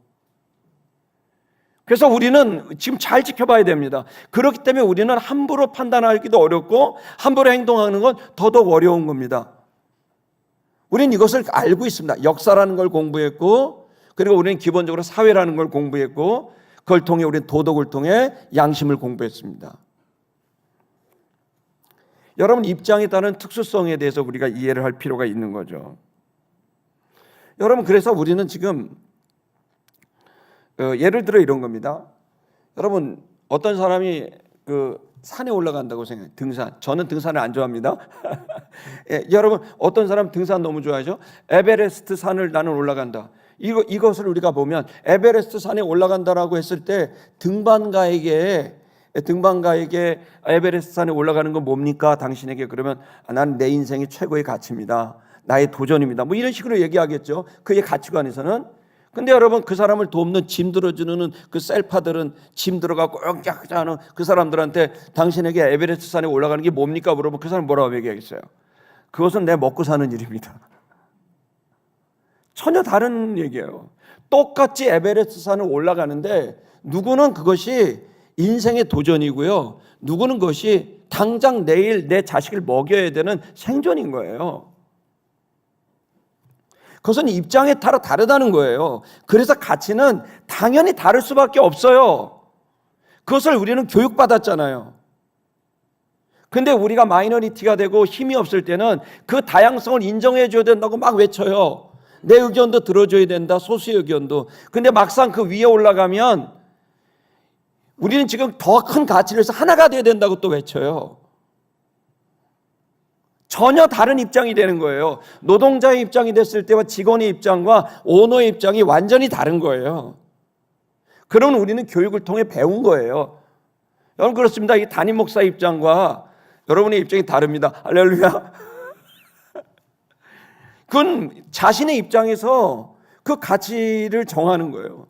그래서 우리는 지금 잘 지켜봐야 됩니다. 그렇기 때문에 우리는 함부로 판단하기도 어렵고 함부로 행동하는 건 더더욱 어려운 겁니다. 우리는 이것을 알고 있습니다. 역사라는 걸 공부했고, 그리고 우리는 기본적으로 사회라는 걸 공부했고, 그걸 통해 우리는 도덕을 통해 양심을 공부했습니다. 여러분, 입장에 따른 특수성에 대해서 우리가 이해를 할 필요가 있는 거죠. 여러분, 그래서 우리는 지금 예를 들어 이런 겁니다. 여러분, 어떤 사람이 산에 올라간다고 생각해요. 등산. 저는 등산을 안 좋아합니다. 예, 여러분, 어떤 사람 등산 너무 좋아하죠? 에베레스트 산을 나는 올라간다. 이것을 우리가 보면 에베레스트 산에 올라간다라고 했을 때 등반가에게 에베레스트 산에 올라가는 건 뭡니까? 당신에게. 그러면 나는 내 인생의 최고의 가치입니다. 나의 도전입니다. 뭐 이런 식으로 얘기하겠죠. 그의 가치관에서는. 근데 여러분, 그 사람을 돕는, 짐 들어주는 그 셀파들은 짐 들어가고 꽉 하는 그 사람들한테 당신에게 에베레스트 산에 올라가는 게 뭡니까? 물어보면 그 사람 뭐라고 얘기하겠어요? 그것은 내 먹고 사는 일입니다. 전혀 다른 얘기예요. 똑같이 에베레스트 산을 올라가는데 누구는 그것이 인생의 도전이고요, 누구는 그것이 당장 내일 내 자식을 먹여야 되는 생존인 거예요. 그것은 입장에 따라 다르다는 거예요. 그래서 가치는 당연히 다를 수밖에 없어요. 그것을 우리는 교육받았잖아요. 근데 우리가 마이너리티가 되고 힘이 없을 때는 그 다양성을 인정해 줘야 된다고 막 외쳐요. 내 의견도 들어줘야 된다, 소수의 의견도. 근데 막상 그 위에 올라가면 우리는 지금 더 큰 가치를 위해서 하나가 돼야 된다고 또 외쳐요. 전혀 다른 입장이 되는 거예요. 노동자의 입장이 됐을 때와 직원의 입장과 오너의 입장이 완전히 다른 거예요. 그러면 우리는 교육을 통해 배운 거예요. 여러분, 그렇습니다. 이 담임 목사 입장과 여러분의 입장이 다릅니다. 할렐루야. 그건 자신의 입장에서 그 가치를 정하는 거예요.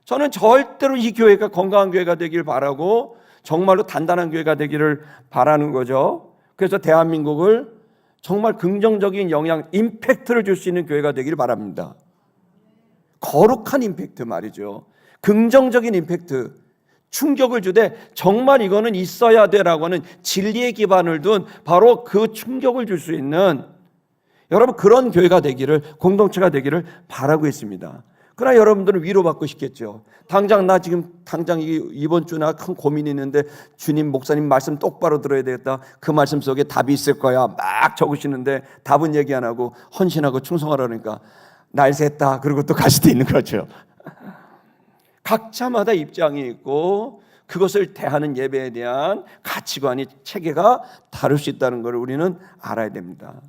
저는 절대로 이 교회가 건강한 교회가 되길 바라고 정말로 단단한 교회가 되기를 바라는 거죠. 그래서 대한민국을 정말 긍정적인 영향, 임팩트를 줄 수 있는 교회가 되기를 바랍니다. 거룩한 임팩트 말이죠. 긍정적인 임팩트, 충격을 주되 정말 이거는 있어야 돼라고 하는 진리의 기반을 둔 바로 그 충격을 줄 수 있는 여러분 그런 교회가 되기를, 공동체가 되기를 바라고 있습니다. 그러나 여러분들은 위로받고 싶겠죠. 당장 이번 주나 큰 고민이 있는데 주님, 목사님 말씀 똑바로 들어야 되겠다. 그 말씀 속에 답이 있을 거야. 막 적으시는데 답은 얘기 안 하고 헌신하고 충성하라니까 날 샜다. 그리고 또 갈 수도 있는 거죠. 각자마다 입장이 있고 그것을 대하는 예배에 대한 가치관이, 체계가 다를 수 있다는 것을 우리는 알아야 됩니다.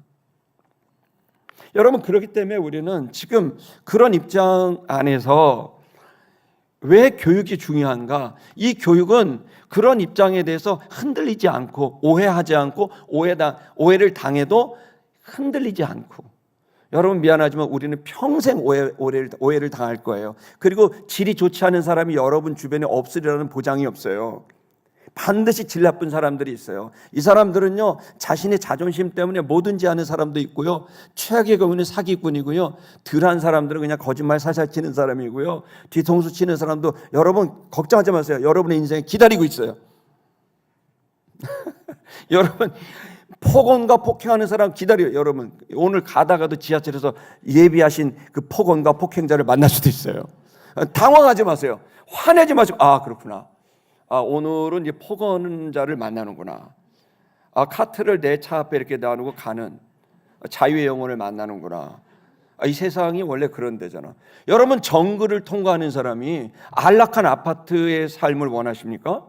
여러분, 그렇기 때문에 우리는 지금 그런 입장 안에서 왜 교육이 중요한가? 이 교육은 그런 입장에 대해서 흔들리지 않고, 오해하지 않고, 오해를 당해도 흔들리지 않고, 여러분 미안하지만 우리는 평생 오해를 당할 거예요. 그리고 질이 좋지 않은 사람이 여러분 주변에 없으리라는 보장이 없어요. 반드시 질 나쁜 사람들이 있어요. 이 사람들은요, 자신의 자존심 때문에 뭐든지 하는 사람도 있고요, 최악의 경우는 사기꾼이고요, 덜한 사람들은 그냥 거짓말 살살 치는 사람이고요, 뒤통수 치는 사람도 여러분 걱정하지 마세요. 여러분의 인생에 기다리고 있어요. 여러분 폭언과 폭행하는 사람 기다려요. 여러분 오늘 가다가도 지하철에서 예비하신 그 폭언과 폭행자를 만날 수도 있어요. 당황하지 마세요. 화내지 마시고, 아 그렇구나, 오늘은 이제 폭언자를 만나는구나, 카트를 내 차 앞에 이렇게 놔두고 가는 자유의 영혼을 만나는구나. 이 세상이 원래 그런 데잖아. 여러분 정글을 통과하는 사람이 안락한 아파트의 삶을 원하십니까?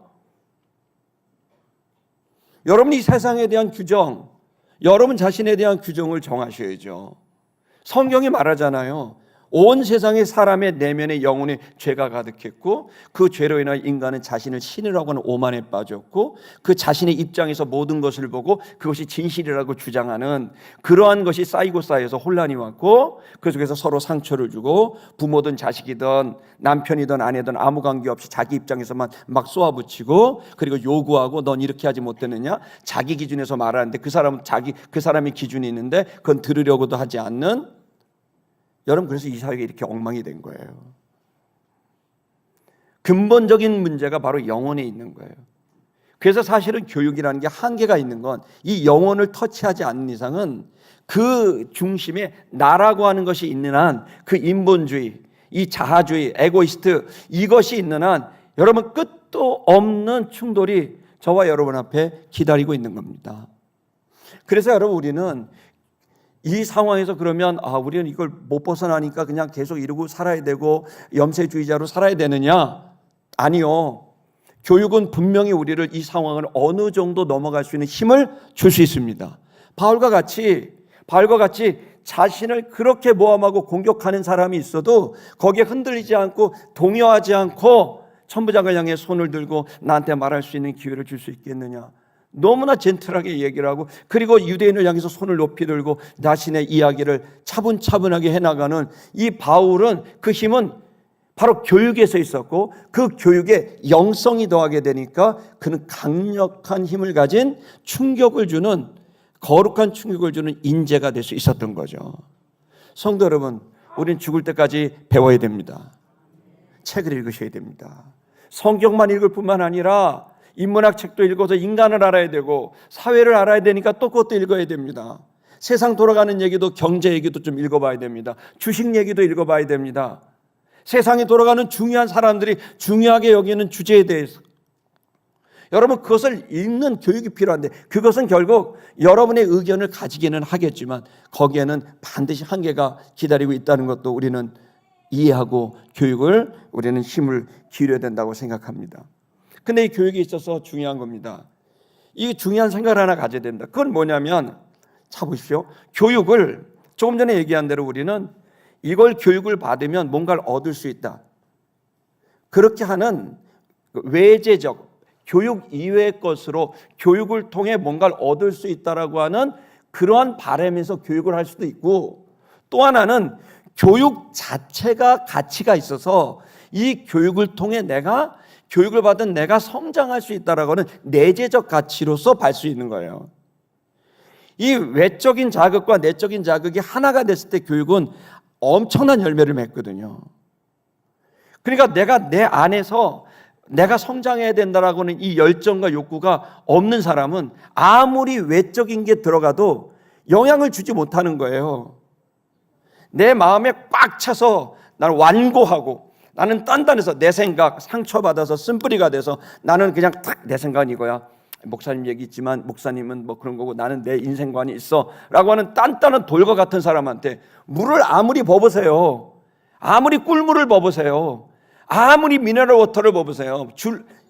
여러분이 이 세상에 대한 규정, 여러분 자신에 대한 규정을 정하셔야죠. 성경이 말하잖아요. 온 세상의 사람의 내면의 영혼에 죄가 가득했고 그 죄로 인하여 인간은 자신을 신이라고 하는 오만에 빠졌고 그 자신의 입장에서 모든 것을 보고 그것이 진실이라고 주장하는 그러한 것이 쌓이고 쌓여서 혼란이 왔고 그 속에서 서로 상처를 주고 부모든 자식이든 남편이든 아내든 아무 관계없이 자기 입장에서만 막 쏘아붙이고 그리고 요구하고 넌 이렇게 하지 못했느냐, 자기 기준에서 말하는데 그 사람의 기준이 있는데 그건 들으려고도 하지 않는, 여러분 그래서 이 사회가 이렇게 엉망이 된 거예요. 근본적인 문제가 바로 영혼에 있는 거예요. 그래서 사실은 교육이라는 게 한계가 있는 건 이 영혼을 터치하지 않는 이상은 그 중심에 나라고 하는 것이 있는 한, 그 인본주의, 이 자아주의, 에고이스트, 이것이 있는 한 여러분 끝도 없는 충돌이 저와 여러분 앞에 기다리고 있는 겁니다. 그래서 여러분 우리는 이 상황에서 그러면 우리는 이걸 못 벗어나니까 그냥 계속 이러고 살아야 되고 염세주의자로 살아야 되느냐? 아니요. 교육은 분명히 우리를 이 상황을 어느 정도 넘어갈 수 있는 힘을 줄 수 있습니다. 바울과 같이 자신을 그렇게 모함하고 공격하는 사람이 있어도 거기에 흔들리지 않고 동요하지 않고 천부장을 향해 손을 들고 나한테 말할 수 있는 기회를 줄 수 있겠느냐? 너무나 젠틀하게 얘기를 하고 그리고 유대인을 향해서 손을 높이 들고 자신의 이야기를 차분차분하게 해나가는 이 바울은, 그 힘은 바로 교육에서 있었고 그 교육에 영성이 더하게 되니까 그는 강력한 힘을 가진 충격을 주는, 거룩한 충격을 주는 인재가 될 수 있었던 거죠. 성도 여러분, 우린 죽을 때까지 배워야 됩니다. 책을 읽으셔야 됩니다. 성경만 읽을 뿐만 아니라 인문학 책도 읽어서 인간을 알아야 되고 사회를 알아야 되니까 또 그것도 읽어야 됩니다. 세상 돌아가는 얘기도, 경제 얘기도 좀 읽어봐야 됩니다. 주식 얘기도 읽어봐야 됩니다. 세상에 돌아가는 중요한 사람들이 중요하게 여기는 주제에 대해서 여러분 그것을 읽는 교육이 필요한데 그것은 결국 여러분의 의견을 가지기는 하겠지만 거기에는 반드시 한계가 기다리고 있다는 것도 우리는 이해하고 교육을 우리는 힘을 기울여야 된다고 생각합니다. 근데 이 교육에 있어서 중요한 겁니다. 이 중요한 생각을 하나 가져야 된다. 그건 뭐냐면, 자 보십시오. 교육을 조금 전에 얘기한 대로 우리는 이걸 교육을 받으면 뭔가를 얻을 수 있다. 그렇게 하는 외재적, 교육 이외의 것으로 교육을 통해 뭔가를 얻을 수 있다라고 하는 그러한 바람에서 교육을 할 수도 있고, 또 하나는 교육 자체가 가치가 있어서 이 교육을 통해 교육을 받은 내가 성장할 수 있다라고 하는 내재적 가치로서 볼 수 있는 거예요. 이 외적인 자극과 내적인 자극이 하나가 됐을 때 교육은 엄청난 열매를 맺거든요. 그러니까 내가 내 안에서 내가 성장해야 된다라고는 이 열정과 욕구가 없는 사람은 아무리 외적인 게 들어가도 영향을 주지 못하는 거예요. 내 마음에 꽉 차서 나는 완고하고 나는 단단해서 내 생각 상처받아서 쓴뿌리가 돼서 나는 그냥 딱 내 생각은 이거야. 목사님 얘기 있지만 목사님은 뭐 그런 거고 나는 내 인생관이 있어 라고 하는 단단한 돌과 같은 사람한테 물을 아무리 부어보세요, 아무리 꿀물을 부어보세요, 아무리 미네랄 워터를 부어보세요,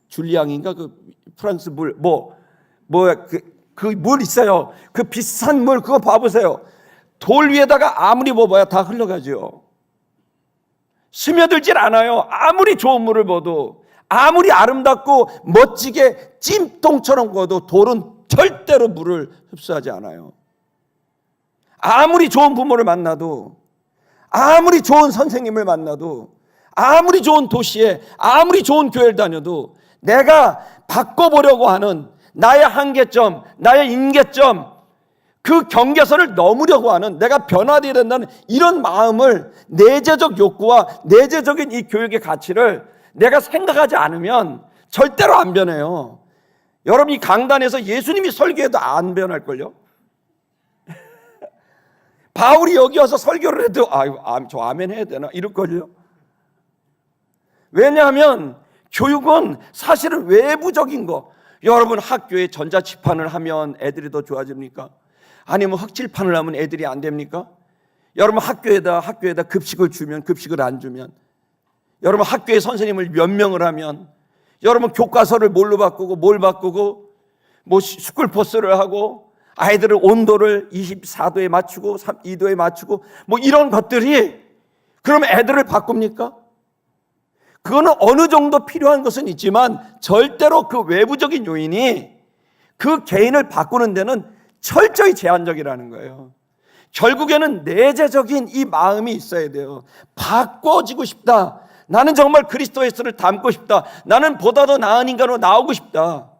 줄리앙인가 그 프랑스 물 그 물 있어요. 그 비싼 물 그거 봐보세요. 돌 위에다가 아무리 부어봐야 다 흘러가죠. 스며들질 않아요. 아무리 좋은 물을 부어도, 아무리 아름답고 멋지게 찜통처럼 구워도 돌은 절대로 물을 흡수하지 않아요. 아무리 좋은 부모를 만나도, 아무리 좋은 선생님을 만나도, 아무리 좋은 도시에 아무리 좋은 교회를 다녀도 내가 바꿔보려고 하는 나의 한계점, 나의 임계점, 그 경계선을 넘으려고 하는, 내가 변화되어야 된다는 이런 마음을, 내재적 욕구와 내재적인 이 교육의 가치를 내가 생각하지 않으면 절대로 안 변해요. 여러분 이 강단에서 예수님이 설교해도 안 변할걸요. 바울이 여기 와서 설교를 해도 저 아멘 해야 되나 이럴걸요. 왜냐하면 교육은 사실은 외부적인 거. 여러분 학교에 전자칠판을 하면 애들이 더 좋아집니까? 아니면 흑칠판을 하면 애들이 안 됩니까? 여러분 학교에다 급식을 주면, 급식을 안 주면, 여러분 학교에 선생님을 몇 명을 하면, 여러분 교과서를 뭘로 바꾸고 뭘 바꾸고 뭐 스쿨버스를 하고 아이들의 온도를 24도에 맞추고 2도에 맞추고 뭐 이런 것들이 그러면 애들을 바꿉니까? 그거는 어느 정도 필요한 것은 있지만 절대로 그 외부적인 요인이 그 개인을 바꾸는 데는 철저히 제한적이라는 거예요. 결국에는 내재적인 이 마음이 있어야 돼요. 바꿔지고 싶다. 나는 정말 그리스도 예수를 닮고 싶다. 나는 보다 더 나은 인간으로 나오고 싶다.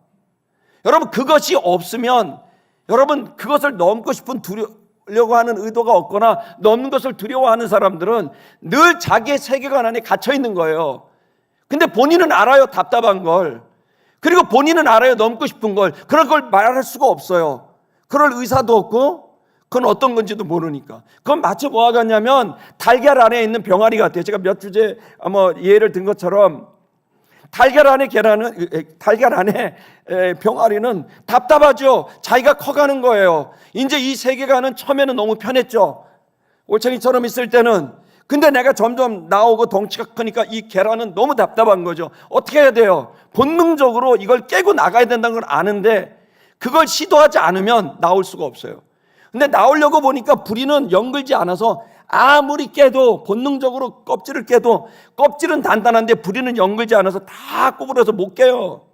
여러분 그것이 없으면, 여러분 그것을 넘고 싶은 두려고 하는 의도가 없거나 넘는 것을 두려워하는 사람들은 늘 자기의 세계관 안에 갇혀 있는 거예요. 근데 본인은 알아요, 답답한 걸. 그리고 본인은 알아요, 넘고 싶은 걸. 그런 걸 말할 수가 없어요. 그럴 의사도 없고 그건 어떤 건지도 모르니까. 그건 마치 뭐와 같냐면 달걀 안에 있는 병아리 같아요. 제가 몇 주제 예를 든 것처럼 달걀 안에 병아리는 답답하죠. 자기가 커가는 거예요. 이제 이 세계관은 처음에는 너무 편했죠. 올챙이처럼 있을 때는. 근데 내가 점점 나오고 덩치가 크니까 이 계란은 너무 답답한 거죠. 어떻게 해야 돼요? 본능적으로 이걸 깨고 나가야 된다는 걸 아는데 그걸 시도하지 않으면 나올 수가 없어요. 근데 나오려고 보니까 부리는 연글지 않아서 아무리 깨도, 본능적으로 껍질을 깨도 껍질은 단단한데 부리는 연글지 않아서 다 구부려서 못 깨요.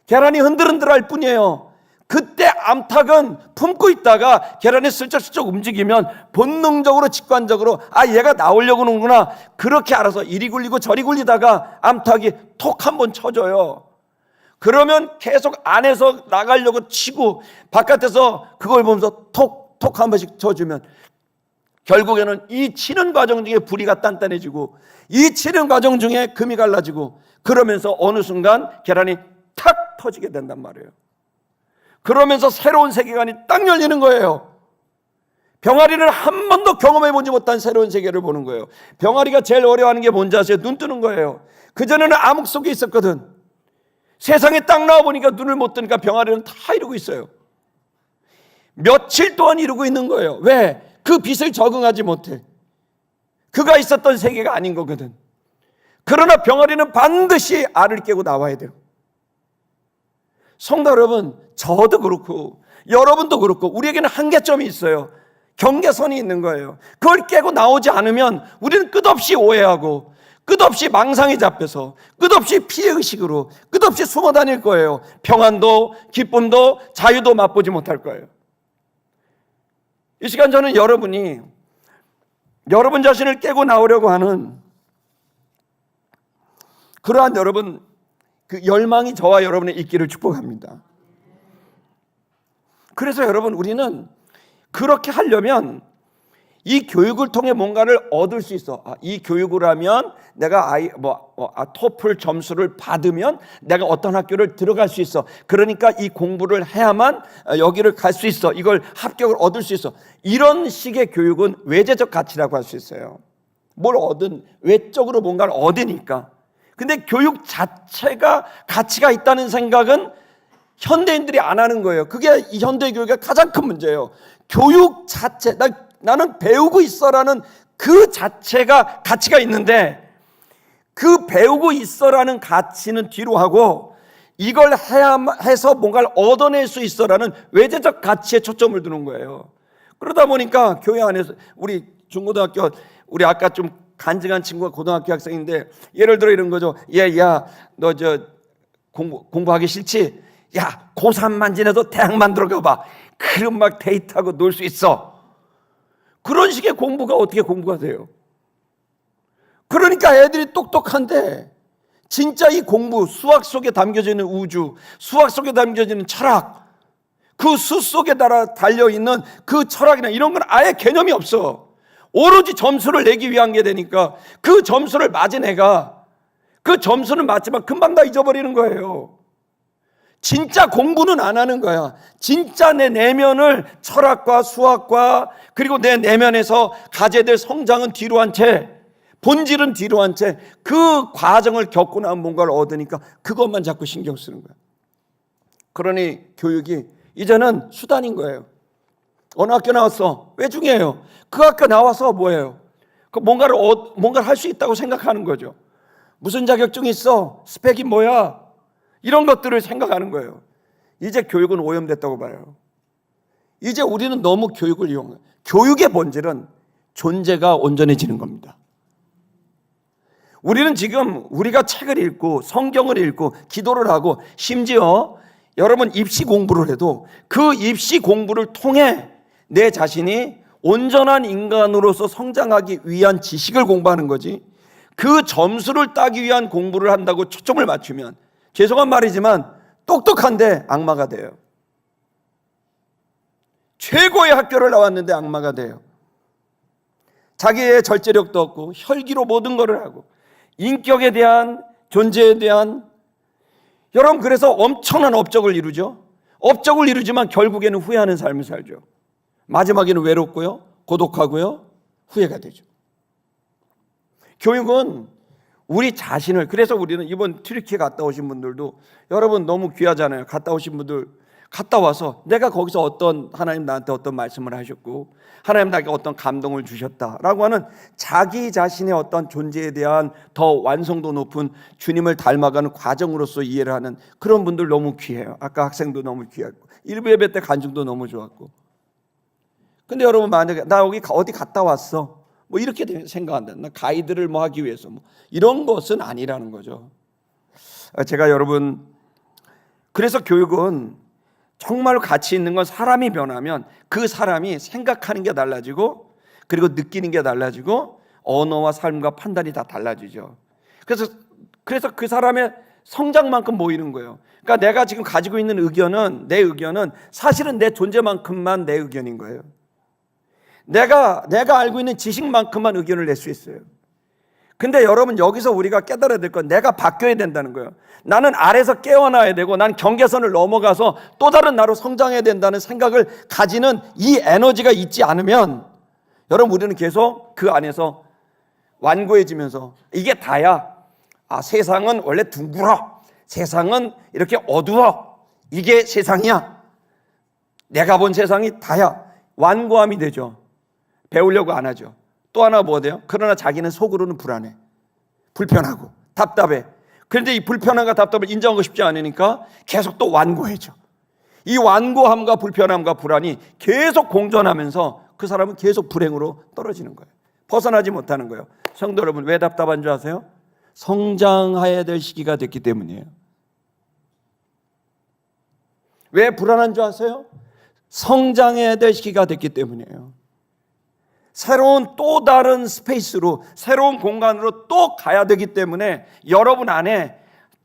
계란이 흔들흔들할 뿐이에요. 그때 암탉은 품고 있다가 계란이 슬쩍슬쩍 움직이면 본능적으로, 직관적으로 얘가 나오려고 하는구나, 그렇게 알아서 이리 굴리고 저리 굴리다가 암탉이 톡 한번 쳐줘요. 그러면 계속 안에서 나가려고 치고 바깥에서 그걸 보면서 톡톡 한 번씩 쳐주면 결국에는 이 치는 과정 중에 부리가 단단해지고 이 치는 과정 중에 금이 갈라지고 그러면서 어느 순간 계란이 탁 터지게 된단 말이에요. 그러면서 새로운 세계관이 딱 열리는 거예요. 병아리는 한 번도 경험해보지 못한 새로운 세계를 보는 거예요. 병아리가 제일 어려워하는 게 뭔지 아세요? 눈 뜨는 거예요. 그전에는 암흑 속에 있었거든. 세상에 딱 나와보니까 눈을 못 뜨니까 병아리는 다 이러고 있어요. 며칠 동안 이러고 있는 거예요. 왜? 그 빛을 적응하지 못해. 그가 있었던 세계가 아닌 거거든. 그러나 병아리는 반드시 알을 깨고 나와야 돼요. 성도 여러분, 저도 그렇고 여러분도 그렇고 우리에게는 한계점이 있어요. 경계선이 있는 거예요. 그걸 깨고 나오지 않으면 우리는 끝없이 오해하고 끝없이 망상에 잡혀서 끝없이 피해의식으로 끝없이 숨어 다닐 거예요. 평안도 기쁨도 자유도 맛보지 못할 거예요. 이 시간 저는 여러분이 여러분 자신을 깨고 나오려고 하는 그러한 여러분 그 열망이 저와 여러분의 있기를 축복합니다. 그래서 여러분 우리는 그렇게 하려면 이 교육을 통해 뭔가를 얻을 수 있어. 이 교육을 하면 내가 토플 점수를 받으면 내가 어떤 학교를 들어갈 수 있어. 그러니까 이 공부를 해야만 여기를 갈 수 있어. 이걸 합격을 얻을 수 있어. 이런 식의 교육은 외제적 가치라고 할 수 있어요. 뭘 얻은, 외적으로 뭔가를 얻으니까. 근데 교육 자체가 가치가 있다는 생각은 현대인들이 안 하는 거예요. 그게 이 현대 교육의 가장 큰 문제예요. 교육 자체, 나는 배우고 있어라는 그 자체가 가치가 있는데, 그 배우고 있어라는 가치는 뒤로 하고 이걸 해서 뭔가를 얻어낼 수 있어라는 외제적 가치에 초점을 두는 거예요. 그러다 보니까 교회 안에서 우리 중고등학교, 우리 아까 좀 간증한 친구가 고등학교 학생인데 예를 들어 이런 거죠. 야, 너 공부하기 싫지? 야, 고3만 지내도 대학만 들어가 봐. 그럼 막 데이트하고 놀 수 있어. 그런 식의 공부가 어떻게 공부가 돼요? 그러니까 애들이 똑똑한데 진짜 이 공부, 수학 속에 담겨져 있는 우주, 수학 속에 담겨져 있는 철학, 그 수 속에 달려있는 그 철학이나 이런 건 아예 개념이 없어. 오로지 점수를 내기 위한 게 되니까 그 점수를 맞은 애가 그 점수는 맞지만 금방 다 잊어버리는 거예요. 진짜 공부는 안 하는 거야. 진짜 내 내면을 철학과 수학과 그리고 내 내면에서 가져야 될 성장은 뒤로 한 채, 본질은 뒤로 한 채 그 과정을 겪고 나면 뭔가를 얻으니까 그것만 자꾸 신경 쓰는 거야. 그러니 교육이 이제는 수단인 거예요. 어느 학교 나왔어? 왜 중요해요? 그 학교 나와서 뭐예요? 뭔가를 할 수 있다고 생각하는 거죠. 무슨 자격증이 있어? 스펙이 뭐야? 이런 것들을 생각하는 거예요. 이제 교육은 오염됐다고 봐요. 이제 우리는 너무 교육을 이용해요. 교육의 본질은 존재가 온전해지는 겁니다. 우리는 지금 우리가 책을 읽고 성경을 읽고 기도를 하고 심지어 여러분 입시 공부를 해도 그 입시 공부를 통해 내 자신이 온전한 인간으로서 성장하기 위한 지식을 공부하는 거지, 그 점수를 따기 위한 공부를 한다고 초점을 맞추면 죄송한 말이지만 똑똑한데 악마가 돼요. 최고의 학교를 나왔는데 악마가 돼요. 자기의 절제력도 없고 혈기로 모든 것을 하고 인격에 대한, 존재에 대한, 여러분 그래서 엄청난 업적을 이루죠. 업적을 이루지만 결국에는 후회하는 삶을 살죠. 마지막에는 외롭고요, 고독하고요, 후회가 되죠. 교육은 우리 자신을, 그래서 우리는 이번 튀르키예 갔다 오신 분들도 여러분 너무 귀하잖아요. 갔다 오신 분들 갔다 와서 내가 거기서 하나님 나한테 어떤 말씀을 하셨고 하나님 나에게 어떤 감동을 주셨다라고 하는 자기 자신의 어떤 존재에 대한 더 완성도 높은 주님을 닮아가는 과정으로서 이해를 하는 그런 분들 너무 귀해요. 아까 학생도 너무 귀했고 일부 예배 때 간증도 너무 좋았고. 근데 여러분 만약에 나 여기 어디 갔다 왔어 뭐 이렇게 생각한다. 나 가이드를 하기 위해서 이런 것은 아니라는 거죠. 제가 여러분 그래서 교육은 정말 가치 있는 건 사람이 변하면 그 사람이 생각하는 게 달라지고 그리고 느끼는 게 달라지고 언어와 삶과 판단이 다 달라지죠. 그래서 그 사람의 성장만큼 모이는 거예요. 그러니까 내가 지금 가지고 있는 의견은, 내 의견은 사실은 내 존재만큼만 내 의견인 거예요. 내가 알고 있는 지식만큼만 의견을 낼 수 있어요. 근데 여러분 여기서 우리가 깨달아야 될 건 내가 바뀌어야 된다는 거예요. 나는 아래서 깨어나야 되고 난 경계선을 넘어가서 또 다른 나로 성장해야 된다는 생각을 가지는 이 에너지가 있지 않으면 여러분 우리는 계속 그 안에서 완고해지면서 이게 다야. 세상은 원래 둥글어. 세상은 이렇게 어두워. 이게 세상이야. 내가 본 세상이 다야. 완고함이 되죠. 배우려고 안 하죠. 또 하나 뭐 돼요? 그러나 자기는 속으로는 불안해, 불편하고 답답해. 그런데 이 불편함과 답답을 인정하고 싶지 않으니까 계속 또 완고해져. 이 완고함과 불편함과 불안이 계속 공존하면서 그 사람은 계속 불행으로 떨어지는 거예요. 벗어나지 못하는 거예요. 성도 여러분, 왜 답답한 줄 아세요? 성장해야 될 시기가 됐기 때문이에요. 왜 불안한 줄 아세요? 성장해야 될 시기가 됐기 때문이에요. 새로운 또 다른 스페이스로, 새로운 공간으로 또 가야 되기 때문에 여러분 안에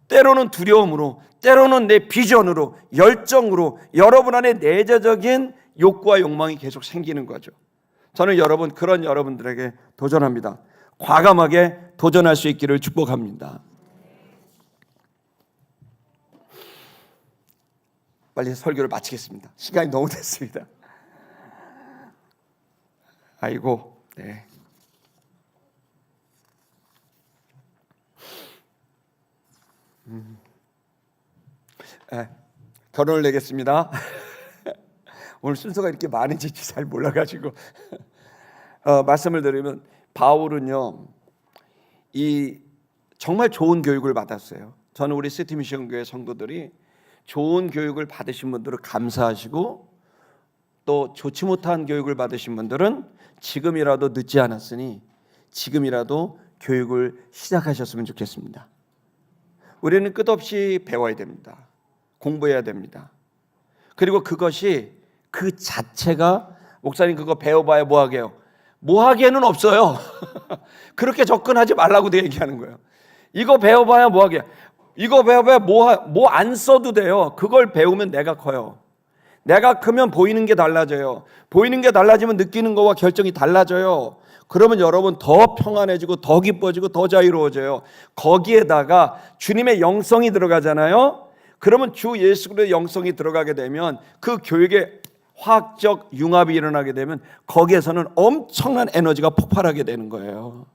때로는 두려움으로, 때로는 내 비전으로, 열정으로 여러분 안에 내재적인 욕구와 욕망이 계속 생기는 거죠. 저는 그런 여러분들에게 도전합니다. 과감하게 도전할 수 있기를 축복합니다. 빨리 설교를 마치겠습니다. 시간이 너무 됐습니다. 아이고, 네. 결혼을 내겠습니다. 오늘 순서가 이렇게 많은지 잘 몰라가지고 말씀을 드리면 바울은요, 이 정말 좋은 교육을 받았어요. 저는 우리 시티 미션 교회 성도들이 좋은 교육을 받으신 분들은 감사하시고, 또 좋지 못한 교육을 받으신 분들은 지금이라도 늦지 않았으니 지금이라도 교육을 시작하셨으면 좋겠습니다. 우리는 끝없이 배워야 됩니다. 공부해야 됩니다. 그리고 그것이 그 자체가, 목사님 그거 배워봐야 뭐하게요? 뭐하게는 없어요. 그렇게 접근하지 말라고 얘기하는 거예요. 이거 배워봐야 뭐하게? 이거 배워봐야 뭐 안 써도 돼요. 그걸 배우면 내가 커요. 내가 크면 보이는 게 달라져요. 보이는 게 달라지면 느끼는 거와 결정이 달라져요. 그러면 여러분 더 평안해지고 더 기뻐지고 더 자유로워져요. 거기에다가 주님의 영성이 들어가잖아요. 그러면 주 예수 그리스도의 영성이 들어가게 되면 그 교육에 화학적 융합이 일어나게 되면 거기에서는 엄청난 에너지가 폭발하게 되는 거예요.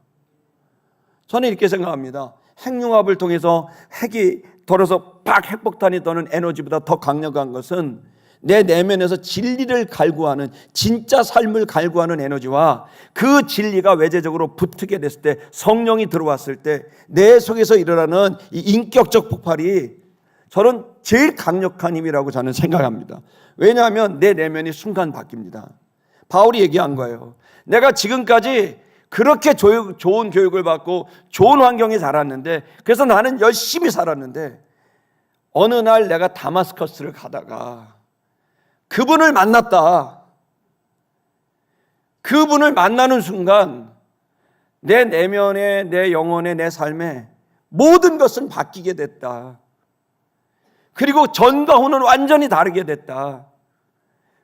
저는 이렇게 생각합니다. 핵융합을 통해서 핵이 돌아서 팍 핵폭탄이 떠는 에너지보다 더 강력한 것은 내 내면에서 진리를 갈구하는, 진짜 삶을 갈구하는 에너지와 그 진리가 외재적으로 붙게 됐을 때, 성령이 들어왔을 때 내 속에서 일어나는 이 인격적 폭발이 저는 제일 강력한 힘이라고 저는 생각합니다. 왜냐하면 내 내면이 순간 바뀝니다. 바울이 얘기한 거예요. 내가 지금까지 그렇게 좋은 교육을 받고 좋은 환경에 자랐는데, 그래서 나는 열심히 살았는데, 어느 날 내가 다마스커스를 가다가 그분을 만났다. 그분을 만나는 순간 내 내면에, 내 영혼에, 내 삶에 모든 것은 바뀌게 됐다. 그리고 전과 후는 완전히 다르게 됐다.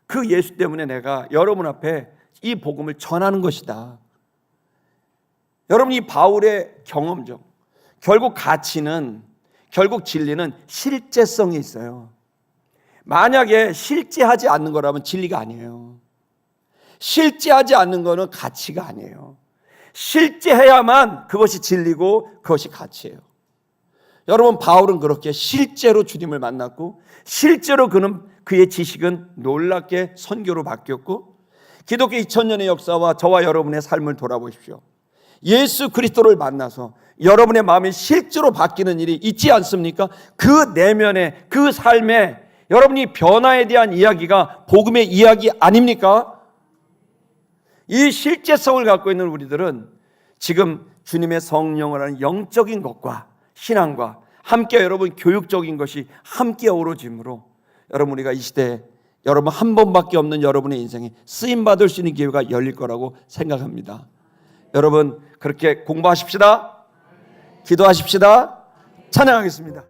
그 예수 때문에 내가 여러분 앞에 이 복음을 전하는 것이다. 여러분, 이 바울의 경험적, 결국 가치는, 결국 진리는 실제성이 있어요. 만약에 실제하지 않는 거라면 진리가 아니에요. 실제하지 않는 거는 가치가 아니에요. 실제해야만 그것이 진리고 그것이 가치예요. 여러분, 바울은 그렇게 실제로 주님을 만났고, 실제로 그의 지식은 놀랍게 선교로 바뀌었고, 기독교 2000년의 역사와 저와 여러분의 삶을 돌아보십시오. 예수 그리스도를 만나서 여러분의 마음이 실제로 바뀌는 일이 있지 않습니까? 그 내면에, 그 삶에 여러분이 변화에 대한 이야기가 복음의 이야기 아닙니까? 이 실제성을 갖고 있는 우리들은 지금 주님의 성령을 하는 영적인 것과 신앙과 함께 여러분 교육적인 것이 함께 어우러짐으로 여러분, 우리가 이 시대에 여러분 한 번밖에 없는 여러분의 인생에 쓰임받을 수 있는 기회가 열릴 거라고 생각합니다. 여러분, 그렇게 공부하십시다. 기도하십시다. 찬양하겠습니다.